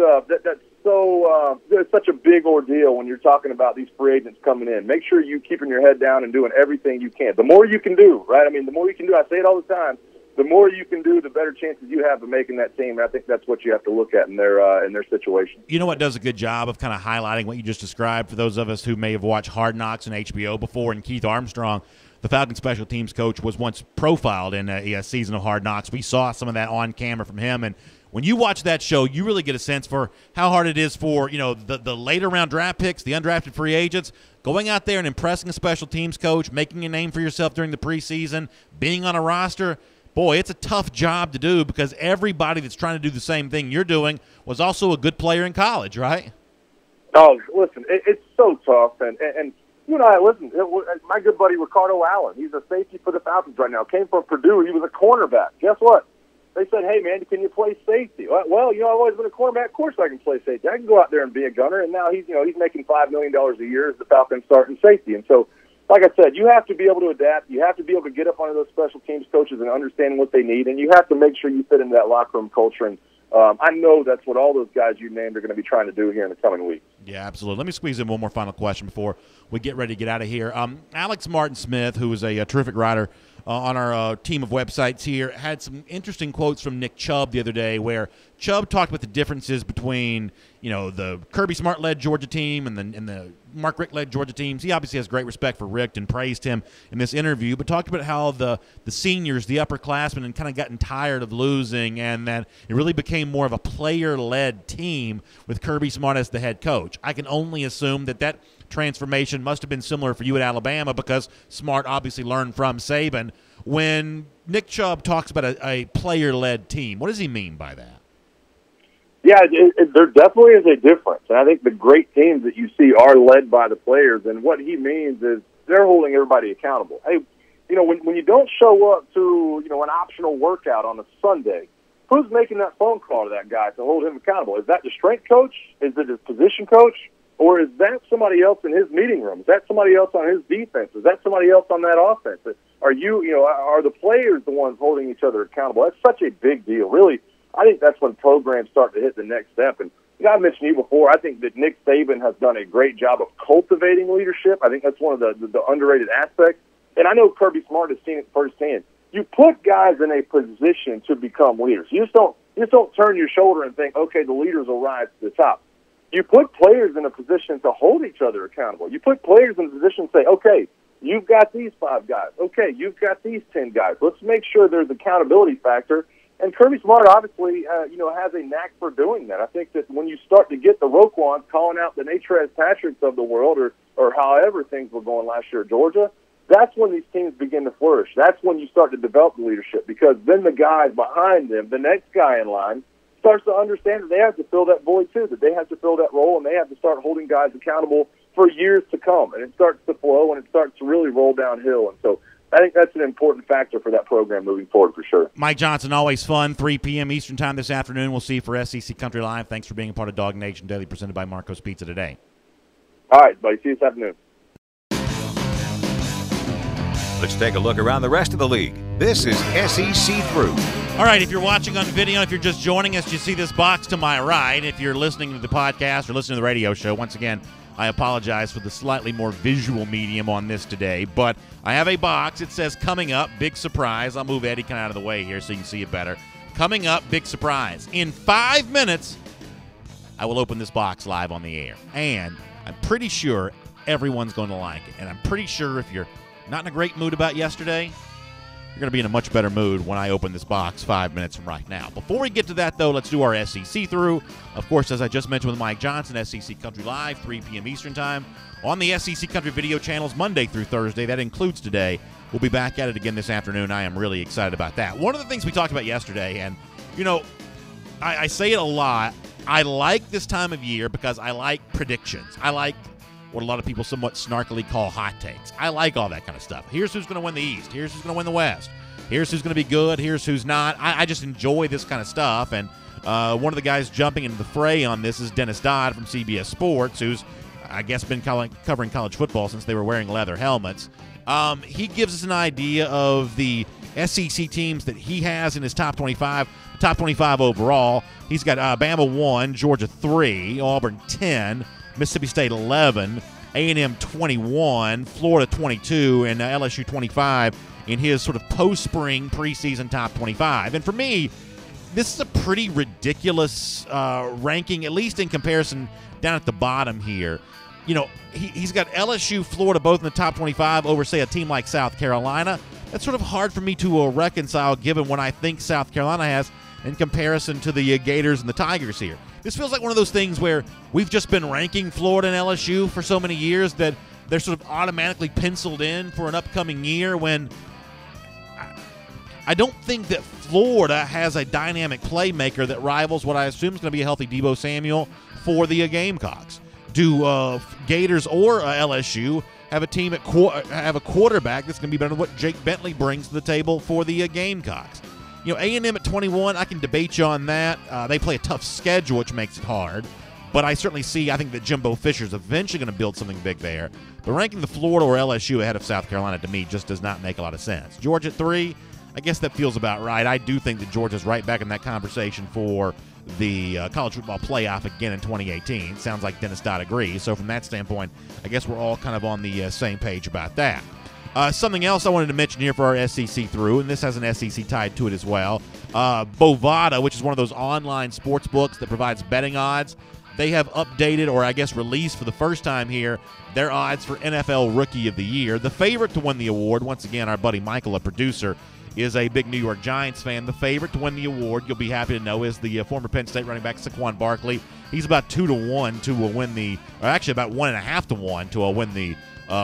such a big ordeal when you're talking about these free agents coming in. Make sure you keeping your head down and doing everything you can. The more you can do, right? I mean, the more you can do. I say it all the time. The more you can do, the better chances you have of making that team. And I think that's what you have to look at in their situation. You know what does a good job of kind of highlighting what you just described for those of us who may have watched Hard Knocks and HBO before, and Keith Armstrong, the Falcons special teams coach, was once profiled in a season of Hard Knocks. We saw some of that on camera from him, and when you watch that show, you really get a sense for how hard it is for, the later round draft picks, the undrafted free agents, going out there and impressing a special teams coach, making a name for yourself during the preseason, being on a roster. Boy, it's a tough job to do because everybody that's trying to do the same thing you're doing was also a good player in college, right? Oh, listen, it's so tough. And you and I, listen, my good buddy Ricardo Allen, he's a safety for the Falcons right now, came from Purdue. He was a cornerback. Guess what? They said, hey, man, can you play safety? Well, I've always been a cornerback. Of course I can play safety. I can go out there and be a gunner. And now he's making $5 million a year as the Falcons starting safety. And so, like I said, you have to be able to adapt. You have to be able to get up under those special teams coaches and understand what they need. And you have to make sure you fit into that locker room culture. And I know that's what all those guys you named are going to be trying to do here in the coming weeks. Yeah, absolutely. Let me squeeze in one more final question before we get ready to get out of here. Alex Martin Smith, who is a terrific writer on our team of websites here, had some interesting quotes from Nick Chubb the other day where Chubb talked about the differences between, the Kirby Smart-led Georgia team and the Mark Richt-led Georgia teams. He obviously has great respect for Richt and praised him in this interview, but talked about how the seniors, the upperclassmen, had kind of gotten tired of losing and that it really became more of a player-led team with Kirby Smart as the head coach. I can only assume that transformation must have been similar for you at Alabama because Smart obviously learned from Saban. When Nick Chubb talks about a player-led team, what does he mean by that? Yeah, there definitely is a difference. And I think the great teams that you see are led by the players. And what he means is they're holding everybody accountable. Hey, when you don't show up to, an optional workout on a Sunday, who's making that phone call to that guy to hold him accountable? Is that the strength coach? Is it his position coach? Or is that somebody else in his meeting room? Is that somebody else on his defense? Is that somebody else on that offense? Are are the players the ones holding each other accountable? That's such a big deal. Really, I think that's when programs start to hit the next step. And I mentioned to you before, I think that Nick Saban has done a great job of cultivating leadership. I think that's one of the underrated aspects. And I know Kirby Smart has seen it firsthand. You put guys in a position to become leaders. You just don't turn your shoulder and think, okay, the leaders will rise to the top. You put players in a position to hold each other accountable. You put players in a position to say, okay, you've got these 5 guys. Okay, you've got these 10 guys. Let's make sure there's accountability factor. And Kirby Smart obviously, has a knack for doing that. I think that when you start to get the Roquans calling out the Natrez Patricks of the world or however things were going last year at Georgia, that's when these teams begin to flourish. That's when you start to develop the leadership because then the guys behind them, the next guy in line, starts to understand that they have to fill that void too, that they have to fill that role, and they have to start holding guys accountable for years to come. And it starts to flow, and it starts to really roll downhill. And so I think that's an important factor for that program moving forward for sure. Mike Johnson, always fun, 3 p.m. Eastern Time this afternoon. We'll see you for SEC Country Live. Thanks for being a part of DawgNation Daily, presented by Marco's Pizza today. All right, buddy. See you this afternoon. Let's take a look around the rest of the league. This is SEC Through. All right, if you're watching on video, if you're just joining us, you see this box to my right. If you're listening to the podcast or listening to the radio show, once again, I apologize for the slightly more visual medium on this today, but I have a box. It says coming up, big surprise. I'll move Eddie kind of out of the way here so you can see it better. Coming up, big surprise. In 5 minutes, I will open this box live on the air, and I'm pretty sure everyone's going to like it, and I'm pretty sure if you're not in a great mood about yesterday, you're going to be in a much better mood when I open this box 5 minutes from right now. Before we get to that, though, let's do our SEC Through. Of course, as I just mentioned with Mike Johnson, SEC Country Live, 3 p.m. Eastern Time, on the SEC Country video channels Monday through Thursday. That includes today. We'll be back at it again this afternoon. I am really excited about that. One of the things we talked about yesterday, and, I say it a lot, I like this time of year because I like predictions. I like what a lot of people somewhat snarkily call hot takes. I like all that kind of stuff. Here's who's going to win the East. Here's who's going to win the West. Here's who's going to be good. Here's who's not. I just enjoy this kind of stuff. And one of the guys jumping into the fray on this is Dennis Dodd from CBS Sports, who's, I guess, been covering college football since they were wearing leather helmets. He gives us an idea of the SEC teams that he has in his top 25 overall. He's got Bama 1, Georgia 3, Auburn 10, Mississippi State 11, A&M 21, Florida 22, and LSU 25 in his sort of post-spring preseason top 25. And for me, this is a pretty ridiculous ranking, at least in comparison down at the bottom here. He's got LSU, Florida both in the top 25 over, say, a team like South Carolina. That's sort of hard for me to reconcile given what I think South Carolina has in comparison to the Gators and the Tigers here. This feels like one of those things where we've just been ranking Florida and LSU for so many years that they're sort of automatically penciled in for an upcoming year when I don't think that Florida has a dynamic playmaker that rivals what I assume is going to be a healthy Deebo Samuel for the Gamecocks. Do Gators or LSU have a team have a quarterback that's going to be better than what Jake Bentley brings to the table for the Gamecocks? You know, A&M at 21, I can debate you on that. They play a tough schedule, which makes it hard. But I certainly I think that Jimbo Fisher's eventually going to build something big there. But ranking the Florida or LSU ahead of South Carolina, to me, just does not make a lot of sense. Georgia at 3, I guess that feels about right. I do think that Georgia's right back in that conversation for the college football playoff again in 2018. Sounds like Dennis Dodd agrees. So from that standpoint, I guess we're all kind of on the same page about that. Something else I wanted to mention here for our SEC through, and this has an SEC tied to it as well. Bovada, which is one of those online sports books that provides betting odds, they have updated, or I guess released for the first time here, their odds for NFL Rookie of the Year. The favorite to win the award, once again, our buddy Michael, a producer, is a big New York Giants fan. The favorite to win the award, you'll be happy to know, is the former Penn State running back Saquon Barkley. He's about 2-1 to win or actually about 1.5 to 1 to win the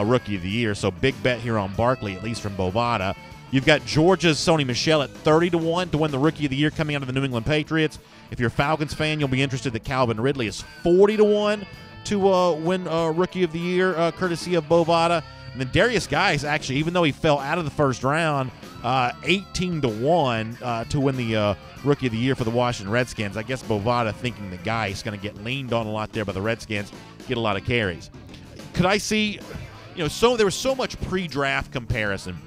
Rookie of the Year. So big bet here on Barkley, at least from Bovada. You've got Georgia's Sony Michel at 30-1 to win the Rookie of the Year coming out of the New England Patriots. If you're a Falcons fan, you'll be interested that Calvin Ridley is 40-1 to win Rookie of the Year, courtesy of Bovada. And then Darius Guice, actually, even though he fell out of the first round, 18-1 to win the Rookie of the Year for the Washington Redskins. I guess Bovada thinking the Guice is going to get leaned on a lot there by the Redskins, get a lot of carries. Could I see, there was so much pre-draft comparison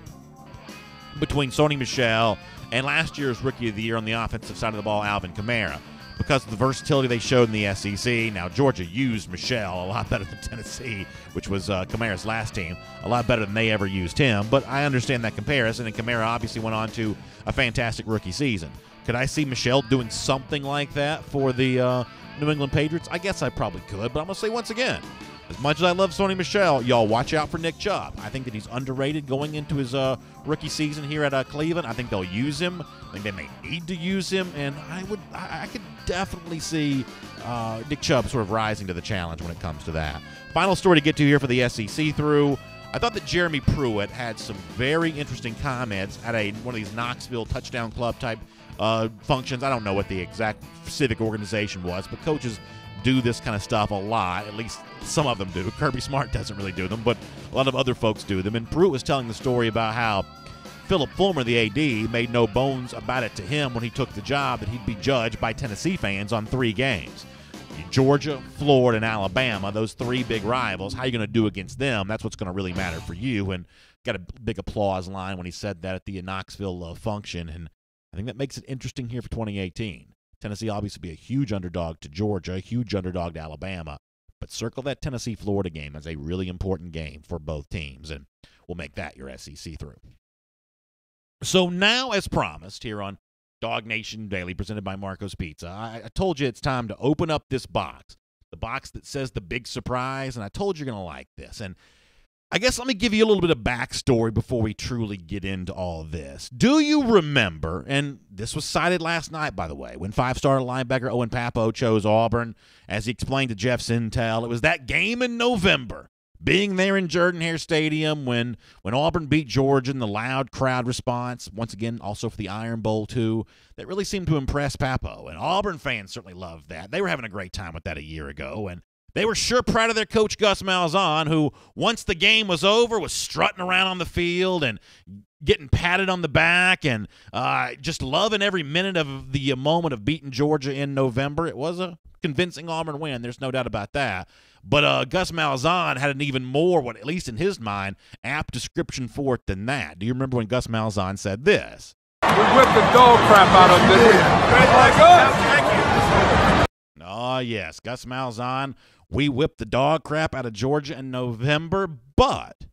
between Sony Michel and last year's Rookie of the Year on the offensive side of the ball, Alvin Kamara, because of the versatility they showed in the SEC. Now, Georgia used Michel a lot better than Tennessee, which was Kamara's last team, a lot better than they ever used him. But I understand that comparison, and Kamara obviously went on to a fantastic rookie season. Could I see Michel doing something like that for the New England Patriots? I guess I probably could, but I'm going to say once again, as much as I love Sony Michel, y'all watch out for Nick Chubb. I think that he's underrated going into his rookie season here at Cleveland. I think they'll use him. I think they may need to use him, and I could definitely see Nick Chubb sort of rising to the challenge when it comes to that. Final story to get to here for the SEC through. I thought that Jeremy Pruitt had some very interesting comments at one of these Knoxville touchdown club type functions. I don't know what the exact civic organization was, but coaches do this kind of stuff a lot. At least some of them do. Kirby Smart doesn't really do them, but a lot of other folks do them. And Pruitt was telling the story about how Philip Fulmer, the AD, made no bones about it to him when he took the job that he'd be judged by Tennessee fans on 3 games. Georgia, Florida, and Alabama, those 3 big rivals. How are you going to do against them? That's what's going to really matter for you. And got a big applause line when he said that at the Knoxville function. And I think that makes it interesting here for 2018. Tennessee obviously be a huge underdog to Georgia, a huge underdog to Alabama. But circle that Tennessee-Florida game as a really important game for both teams, and we'll make that your SEC through. So now, as promised, here on DawgNation Daily, presented by Marco's Pizza, I told you it's time to open up this box, the box that says the big surprise, and I told you you're going to like this. And I guess let me give you a little bit of backstory before we truly get into all this. Do you remember, and this was cited last night, by the way, when 5-star linebacker Owen Pappoe chose Auburn, as he explained to Jeff Sintel, it was that game in November, being there in Jordan-Hare Stadium when Auburn beat Georgia and the loud crowd response, once again also for the Iron Bowl too, that really seemed to impress Pappoe. And Auburn fans certainly loved that. They were having a great time with that a year ago, and they were sure proud of their coach, Gus Malzahn, who, once the game was over, was strutting around on the field and getting patted on the back and just loving every minute of the moment of beating Georgia in November. It was a convincing Auburn win. There's no doubt about that. But Gus Malzahn had an even more, at least in his mind, apt description for it than that. Do you remember when Gus Malzahn said this? We whipped the dog crap out of this. Oh, yes, Gus Malzahn. We whipped the dog crap out of Georgia in November, but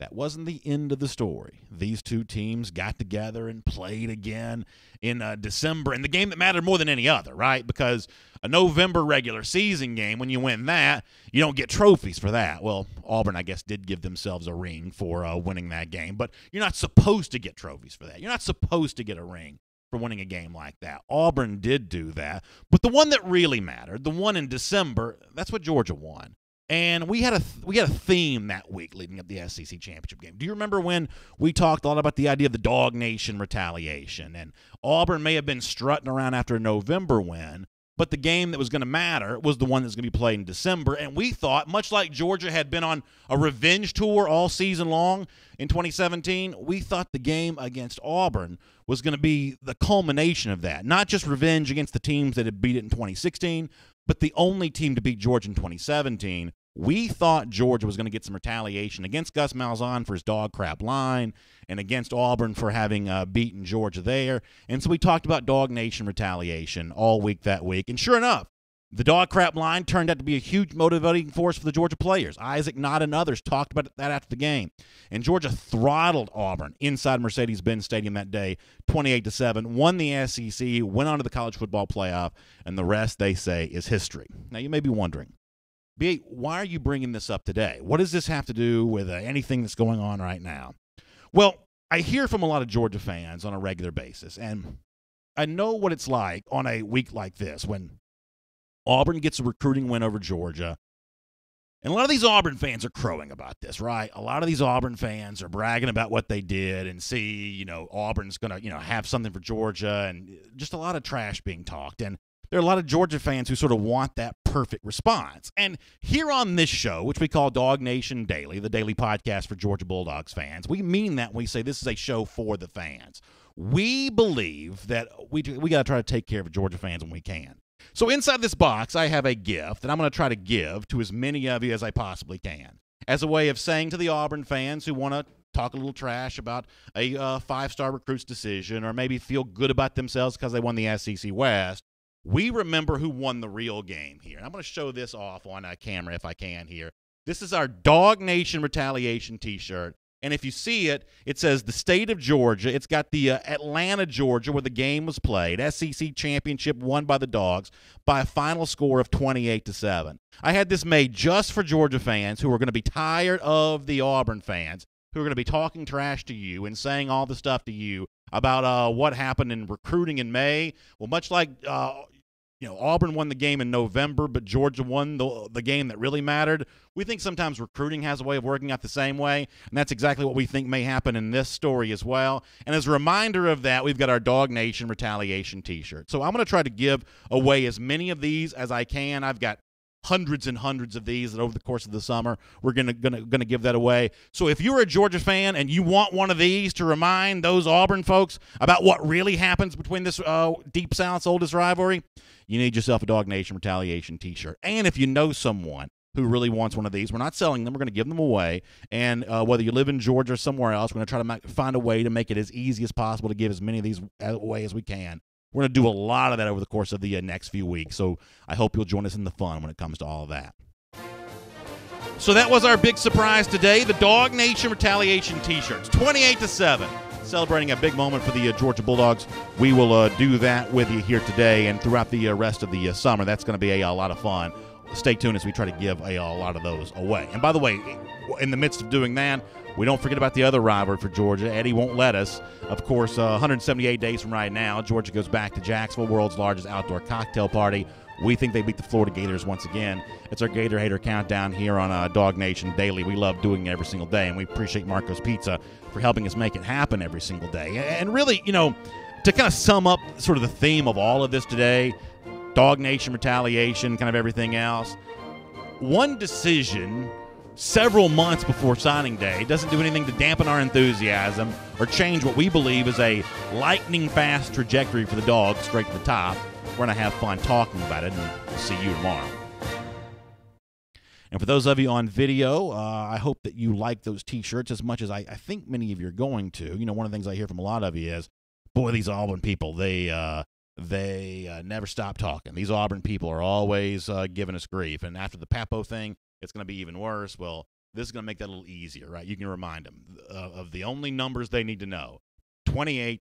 that wasn't the end of the story. These 2 teams got together and played again in December, and the game that mattered more than any other, right? Because a November regular season game, when you win that, you don't get trophies for that. Well, Auburn, I guess, did give themselves a ring for winning that game, but you're not supposed to get trophies for that. You're not supposed to get a ring for winning a game like that. Auburn did do that. But the one that really mattered, the one in December, that's what Georgia won. And we had a theme that week leading up the SEC championship game. Do you remember when we talked a lot about the idea of the DawgNation retaliation? And Auburn may have been strutting around after a November win, but the game that was going to matter was the one that's going to be played in December. And we thought, much like Georgia had been on a revenge tour all season long in 2017, we thought the game against Auburn was going to be the culmination of that. Not just revenge against the teams that had beat it in 2016, but the only team to beat Georgia in 2017. We thought Georgia was going to get some retaliation against Gus Malzahn for his dog crap line and against Auburn for having beaten Georgia there. And so we talked about DawgNation retaliation all week that week. And sure enough, the dog crap line turned out to be a huge motivating force for the Georgia players. Isaac Knott and others talked about that after the game. And Georgia throttled Auburn inside Mercedes-Benz Stadium that day, 28-7, won the SEC, went on to the college football playoff, and the rest, they say, is history. Now, you may be wondering, B.A., why are you bringing this up today? What does this have to do with anything that's going on right now? Well, I hear from a lot of Georgia fans on a regular basis, and I know what it's like on a week like this when Auburn gets a recruiting win over Georgia. And a lot of these Auburn fans are crowing about this, right? A lot of these Auburn fans are bragging about what they did and see, Auburn's going to, have something for Georgia, and just a lot of trash being talked. And there are a lot of Georgia fans who sort of want that perfect response. And here on this show, which we call DawgNation Daily, the daily podcast for Georgia Bulldogs fans, we mean that when we say this is a show for the fans. We believe that we got to try to take care of Georgia fans when we can. So inside this box, I have a gift that I'm going to try to give to as many of you as I possibly can, as a way of saying to the Auburn fans who want to talk a little trash about a five-star recruit's decision or maybe feel good about themselves because they won the SEC West, we remember who won the real game here. And I'm going to show this off on a camera if I can here. This is our DawgNation retaliation T-shirt. And if you see it, it says the state of Georgia. It's got the Atlanta, Georgia, where the game was played. SEC championship won by the Dogs by a final score of 28-7. I had this made just for Georgia fans who are going to be tired of the Auburn fans, who are going to be talking trash to you and saying all the stuff to you about what happened in recruiting in May. Well, much like Auburn won the game in November, but Georgia won the game that really mattered. We think sometimes recruiting has a way of working out the same way, and that's exactly what we think may happen in this story as well. And as a reminder of that, we've got our DawgNation retaliation T-shirt. So I'm going to try to give away as many of these as I can. I've got hundreds and hundreds of these that over the course of the summer we're gonna give that away. So if you're a Georgia fan and you want one of these to remind those Auburn folks about what really happens between this Deep South's oldest rivalry, you need yourself a DawgNation retaliation T-shirt. And if you know someone who really wants one of these, we're not selling them. We're going to give them away. And whether you live in Georgia or somewhere else, we're going to try to find a way to make it as easy as possible to give as many of these away as we can. We're going to do a lot of that over the course of the next few weeks, so I hope you'll join us in the fun when it comes to all of that. So that was our big surprise today, the DawgNation retaliation T-shirts, 28-7, celebrating a big moment for the Georgia Bulldogs. We will do that with you here today and throughout the rest of the summer. That's going to be a lot of fun. Stay tuned as we try to give a lot of those away. And by the way, in the midst of doing that, we don't forget about the other rivalry for Georgia. Eddie won't let us. Of course, 178 days from right now, Georgia goes back to Jacksonville, world's largest outdoor cocktail party. We think they beat the Florida Gators once again. It's our Gator Hater Countdown here on DawgNation Daily. We love doing it every single day, and we appreciate Marco's Pizza for helping us make it happen every single day. And really, to kind of sum up sort of the theme of all of this today, DawgNation retaliation, kind of everything else, one decision several months before signing day doesn't do anything to dampen our enthusiasm or change what we believe is a lightning-fast trajectory for the Dogs straight to the top. We're going to have fun talking about it, and we'll see you tomorrow. And for those of you on video, I hope that you like those T-shirts as much as I think many of you are going to. One of the things I hear from a lot of you is, boy, these Auburn people, they never stop talking. These Auburn people are always giving us grief. And after the Pappoe thing, it's going to be even worse. Well, this is going to make that a little easier, right? You can remind them of the only numbers they need to know, 28-7.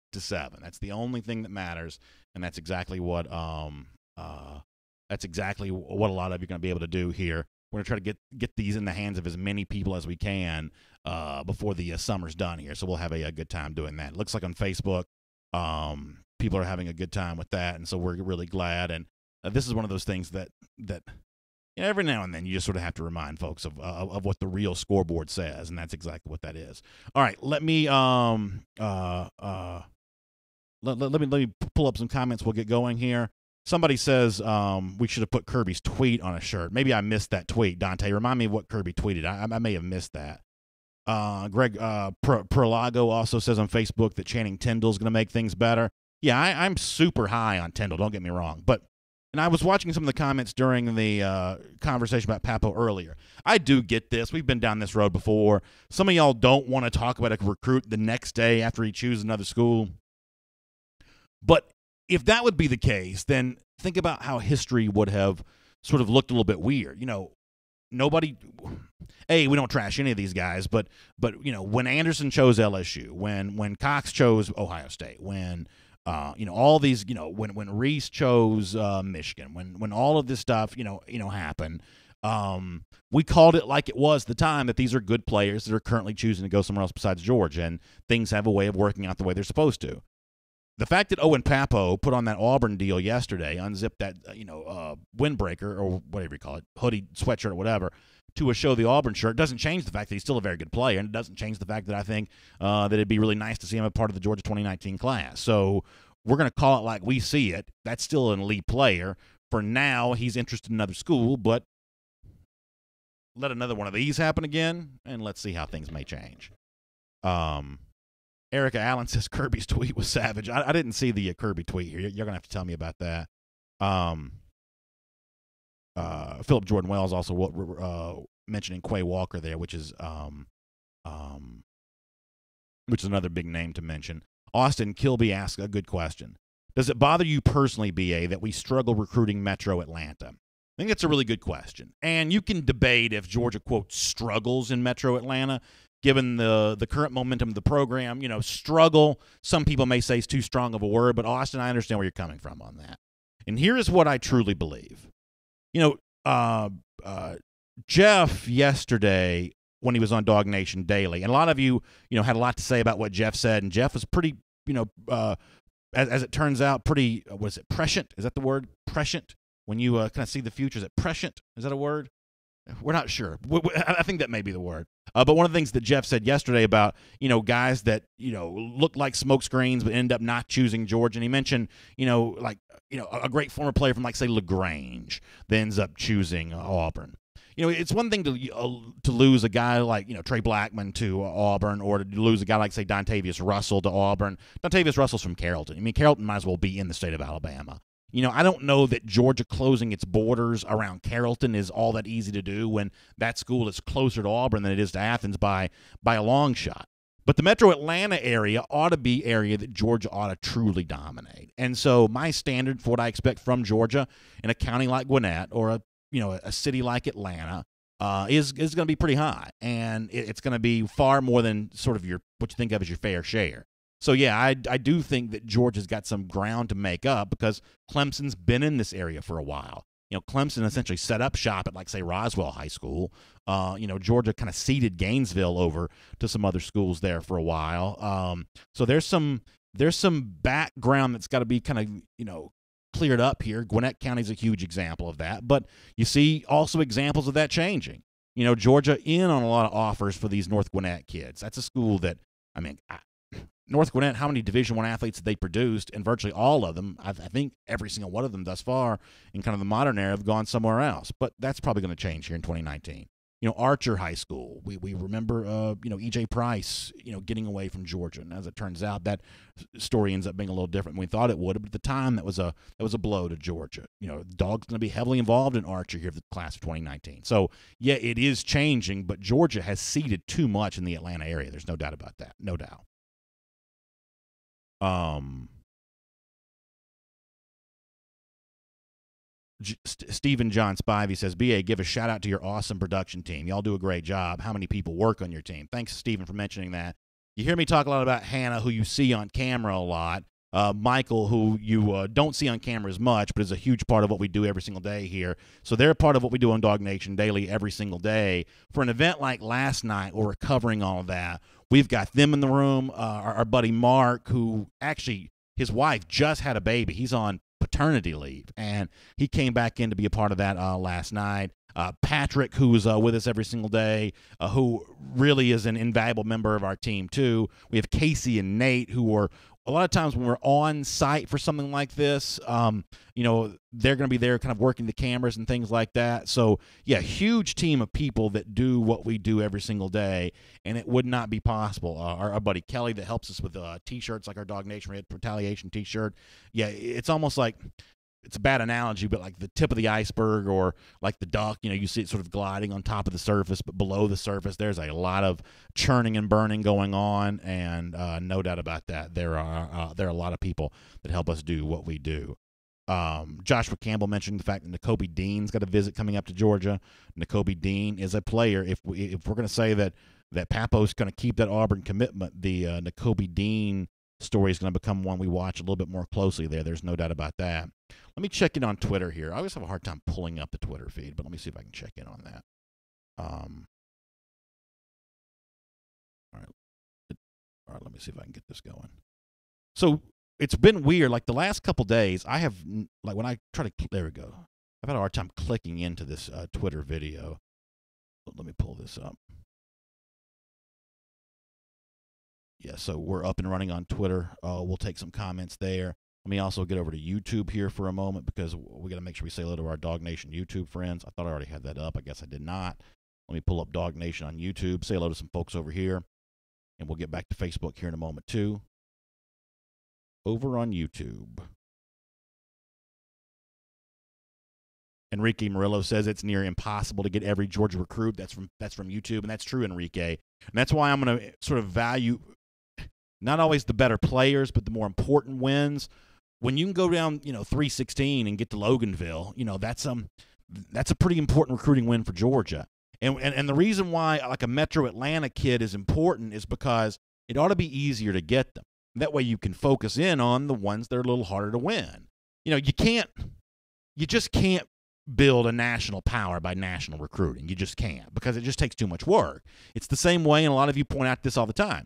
That's the only thing that matters, and that's exactly what a lot of you are going to be able to do here. We're going to try to get these in the hands of as many people as we can before the summer's done here. So we'll have a good time doing that. It looks like on Facebook, people are having a good time with that, and so we're really glad. And this is one of those things that every now and then you just sort of have to remind folks of what the real scoreboard says, and that's exactly what that is. All right, let me let me pull up some comments. We'll get going here. Somebody says we should have put Kirby's tweet on a shirt. Maybe I missed that tweet. Dante, remind me of what Kirby tweeted. I may have missed that. Greg Perlago also says on Facebook that Channing Tindall's going to make things better. Yeah, I'm super high on Tindall. Don't get me wrong, and I was watching some of the comments during the conversation about Pappoe earlier. I do get this. We've been down this road before. Some of y'all don't want to talk about a recruit the next day after he chooses another school. But if that would be the case, then think about how history would have sort of looked a little bit weird. Nobody – we don't trash any of these guys, but when Anderson chose LSU, when Cox chose Ohio State, when – all these, when Reese chose Michigan, when all of this stuff, happened, we called it like it was the time that these are good players that are currently choosing to go somewhere else besides Georgia, and things have a way of working out the way they're supposed to. The fact that Owen Pappoe put on that Auburn deal yesterday, unzipped that, windbreaker or whatever you call it, hoodie, sweatshirt, or whatever, to show the Auburn shirt doesn't change the fact that he's still a very good player, and it doesn't change the fact that I think that it'd be really nice to see him a part of the Georgia 2019 class. So we're going to call it like we see it. That's still an elite player. For now, he's interested in another school, but let another one of these happen again, and let's see how things may change. Erica Allen says Kirby's tweet was savage. I didn't see the Kirby tweet here. You're going to have to tell me about that. Philip Jordan Wells also mentioning Quay Walker there, which is another big name to mention. Austin Kilby asks a good question. Does it bother you personally, BA, that we struggle recruiting Metro Atlanta? I think that's a really good question. And you can debate if Georgia, quote, struggles in Metro Atlanta, given the current momentum of the program. Struggle, some people may say is too strong of a word, but Austin, I understand where you're coming from on that. And here is what I truly believe. Jeff yesterday when he was on DawgNation Daily, and a lot of you, had a lot to say about what Jeff said, and Jeff was pretty, as it turns out, pretty, what is it, prescient? Is that the word? Prescient? When you kind of see the future, is it prescient? Is that a word? We're not sure. I think that may be the word. But one of the things that Jeff said yesterday about, guys that, look like smokescreens but end up not choosing Georgia, and he mentioned, a great former player from, say, LaGrange that ends up choosing Auburn. It's one thing to lose a guy like, Trey Blackman to Auburn, or to lose a guy like, say, Dontavius Russell to Auburn. Dontavius Russell's from Carrollton. Carrollton might as well be in the state of Alabama. I don't know that Georgia closing its borders around Carrollton is all that easy to do when that school is closer to Auburn than it is to Athens by a long shot. But the Metro Atlanta area ought to be area that Georgia ought to truly dominate. And so my standard for what I expect from Georgia in a county like Gwinnett or a city like Atlanta is going to be pretty high, and it's going to be far more than sort of what you think of as your fair share. So yeah, I do think that Georgia's got some ground to make up because Clemson's been in this area for a while. Clemson essentially set up shop at say Roswell High School. Georgia kind of ceded Gainesville over to some other schools there for a while. So there's some background that's got to be kind of cleared up here. Gwinnett County's a huge example of that, but you see also examples of that changing. Georgia in on a lot of offers for these North Gwinnett kids. That's a school that, North Gwinnett, how many Division I athletes have they produced? And virtually all of them, I think every single one of them thus far in kind of the modern era have gone somewhere else. But that's probably going to change here in 2019. Archer High School, we remember, E.J. Price, getting away from Georgia. And as it turns out, that story ends up being a little different than we thought it would. But at the time, that was a blow to Georgia. The Dog's going to be heavily involved in Archer here for the class of 2019. So, yeah, it is changing, but Georgia has ceded too much in the Atlanta area. There's no doubt about that. No doubt. Stephen John Spivey says, BA, give a shout out to your awesome production team. Y'all do a great job. How many people work on your team? Thanks, Stephen, for mentioning that. You hear me talk a lot about Hannah, who you see on camera a lot. Michael, who you don't see on camera as much, but is a huge part of what we do every single day here. So they're part of what we do on DawgNation Daily every single day. For an event like last night where we're covering all of that, we've got them in the room. Our buddy Mark, who actually his wife just had a baby. He's on paternity leave, and he came back in to be a part of that last night. Patrick, who's with us every single day, who really is an invaluable member of our team too. We have Casey and Nate, who are a lot of times when we're on site for something like this, they're going to be there kind of working the cameras and things like that. So, yeah, huge team of people that do what we do every single day, and it would not be possible. Our buddy Kelly that helps us with T-shirts like our DawgNation Red Retaliation T-shirt. Yeah, it's almost like – it's a bad analogy, but like the tip of the iceberg or like the duck, you see it sort of gliding on top of the surface, but below the surface there's a lot of churning and burning going on, and no doubt about that. There are a lot of people that help us do what we do. Joshua Campbell mentioned the fact that Nakobe Dean's got a visit coming up to Georgia. Nakobe Dean is a player. If we're going to say that Pappoe's going to keep that Auburn commitment, the Nakobe Dean story is going to become one we watch a little bit more closely there. There's no doubt about that. Let me check in on Twitter here. I always have a hard time pulling up the Twitter feed, but let me see if I can check in on that. All right, let me see if I can get this going. So it's been weird. Like the last couple days, I have, like when I try to, there we go. I've had a hard time clicking into this Twitter video. Let me pull this up. Yeah, so we're up and running on Twitter. We'll take some comments there. Let me also get over to YouTube here for a moment because we got to make sure we say hello to our DawgNation YouTube friends. I thought I already had that up. I guess I did not. Let me pull up DawgNation on YouTube, say hello to some folks over here, and we'll get back to Facebook here in a moment too. Over on YouTube. Enrique Murillo says it's near impossible to get every Georgia recruit. That's from YouTube, and that's true, Enrique. And that's why I'm going to sort of value not always the better players, but the more important wins. When you can go down, 3-16 and get to Loganville, that's a pretty important recruiting win for Georgia. And the reason why like a Metro Atlanta kid is important is because it ought to be easier to get them. That way you can focus in on the ones that are a little harder to win. You just can't build a national power by national recruiting. You just can't, because it just takes too much work. It's the same way, and a lot of you point out this all the time.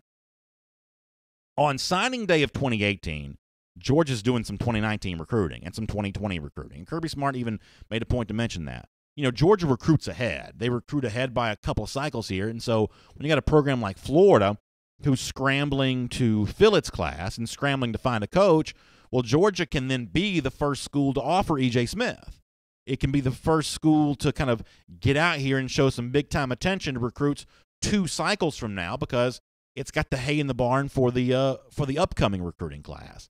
On signing day of 2018, Georgia's doing some 2019 recruiting and some 2020 recruiting. And Kirby Smart even made a point to mention that. Georgia recruits ahead. They recruit ahead by a couple of cycles here. And so when you got a program like Florida who's scrambling to fill its class and scrambling to find a coach, well, Georgia can then be the first school to offer E.J. Smith. It can be the first school to kind of get out here and show some big-time attention to recruits 2 cycles from now because it's got the hay in the barn for the upcoming recruiting class.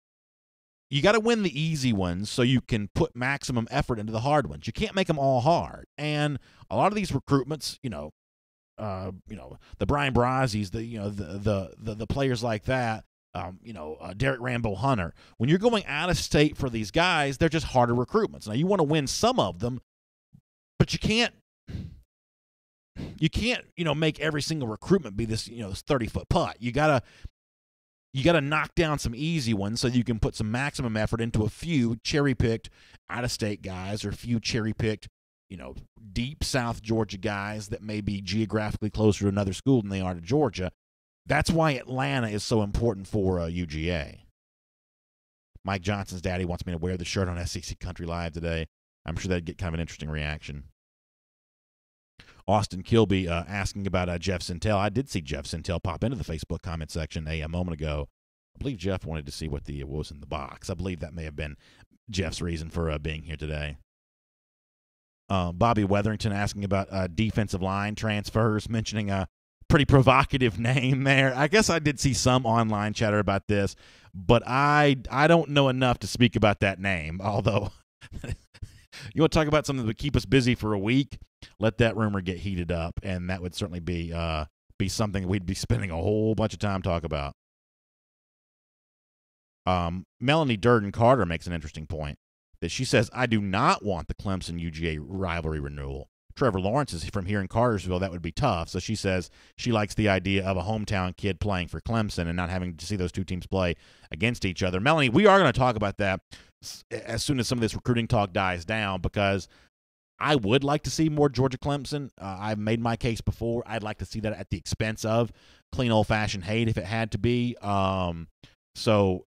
You got to win the easy ones so you can put maximum effort into the hard ones. You can't make them all hard. And a lot of these recruitments, the Brian Brazzi's, the players like that, Derek Rambo Hunter. When you're going out of state for these guys, they're just harder recruitments. Now you want to win some of them, but you can't make every single recruitment be this 30-foot putt. You gotta knock down some easy ones so you can put some maximum effort into a few cherry-picked out-of-state guys or a few cherry-picked, deep South Georgia guys that may be geographically closer to another school than they are to Georgia. That's why Atlanta is so important for UGA. Mike Johnson's daddy wants me to wear the shirt on SEC Country Live today. I'm sure that'd get kind of an interesting reaction. Austin Kilby asking about Jeff Sintel. I did see Jeff Sintel pop into the Facebook comment section a moment ago. I believe Jeff wanted to see what was in the box. I believe that may have been Jeff's reason for being here today. Bobby Weatherington asking about defensive line transfers, mentioning a pretty provocative name there. I guess I did see some online chatter about this, but I don't know enough to speak about that name, although you want to talk about something that would keep us busy for a week, let that rumor get heated up, and that would certainly be something we'd be spending a whole bunch of time talking about. Melanie Durden Carter makes an interesting point that she says, I do not want the Clemson-UGA rivalry renewal. Trevor Lawrence is from here in Cartersville. That would be tough. So she says she likes the idea of a hometown kid playing for Clemson and not having to see those two teams play against each other. Melanie, we are going to talk about that as soon as some of this recruiting talk dies down, because I would like to see more Georgia-Clemson. I've made my case before. I'd like to see that at the expense of clean old-fashioned hate if it had to be. So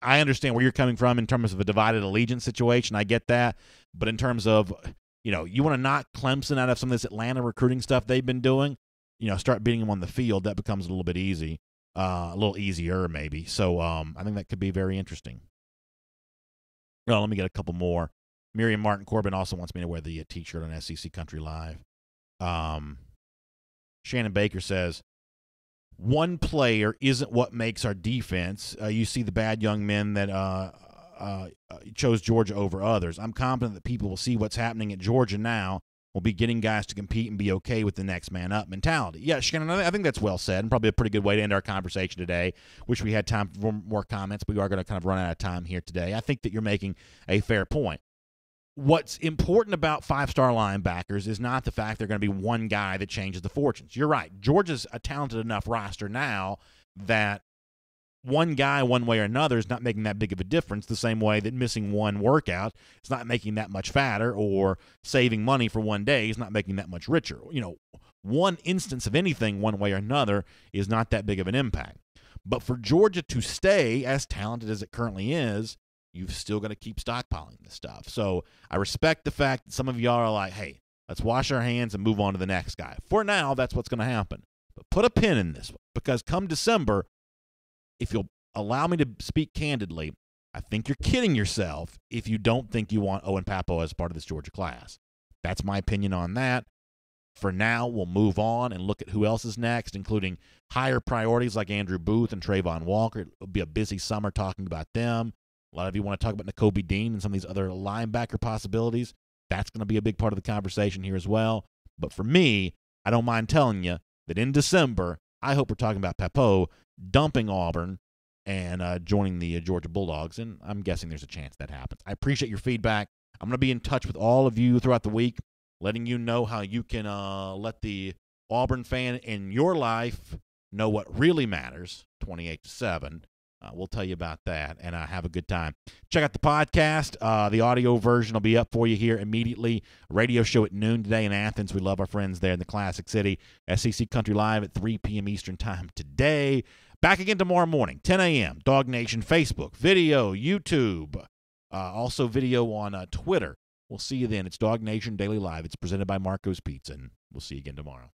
I understand where you're coming from in terms of a divided allegiance situation. I get that. But in terms of, you want to knock Clemson out of some of this Atlanta recruiting stuff they've been doing, start beating them on the field, that becomes a little bit easy, a little easier maybe. So I think that could be very interesting. Well, let me get a couple more. Miriam Martin Corbin also wants me to wear the T-shirt on SEC Country Live. Shannon Baker says, one player isn't what makes our defense. You see the bad young men that chose Georgia over others. I'm confident that people will see what's happening at Georgia now. We'll be getting guys to compete and be okay with the next man up mentality. Yeah, Shannon, I think that's well said and probably a pretty good way to end our conversation today. Wish we had time for more comments, but we are going to kind of run out of time here today. I think that you're making a fair point. What's important about five-star linebackers is not the fact they're going to be one guy that changes the fortunes. You're right. Georgia's a talented enough roster now that one guy one way or another is not making that big of a difference, the same way that missing one workout is not making that much fatter, or saving money for one day is not making that much richer. One instance of anything one way or another is not that big of an impact. But for Georgia to stay as talented as it currently is, you've still got to keep stockpiling this stuff. So I respect the fact that some of y'all are like, hey, let's wash our hands and move on to the next guy. For now, that's what's going to happen. But put a pin in this one, because come December, if you'll allow me to speak candidly, I think you're kidding yourself if you don't think you want Owen Pappoe as part of this Georgia class. That's my opinion on that. For now, we'll move on and look at who else is next, including higher priorities like Andrew Booth and Trayvon Walker. It'll be a busy summer talking about them. A lot of you want to talk about Nakobe Dean and some of these other linebacker possibilities. That's going to be a big part of the conversation here as well. But for me, I don't mind telling you that in December, I hope we're talking about Pappoe dumping Auburn and joining the Georgia Bulldogs, and I'm guessing there's a chance that happens. I appreciate your feedback. I'm going to be in touch with all of you throughout the week, letting you know how you can let the Auburn fan in your life know what really matters, 28-7. We'll tell you about that, and have a good time. Check out the podcast. The audio version will be up for you here immediately. Radio show at noon today in Athens. We love our friends there in the Classic City. SEC Country Live at 3 p.m. Eastern Time today. Back again tomorrow morning, 10 a.m. DawgNation Facebook, video, YouTube, also video on Twitter. We'll see you then. It's DawgNation Daily Live. It's presented by Marco's Pizza, and we'll see you again tomorrow.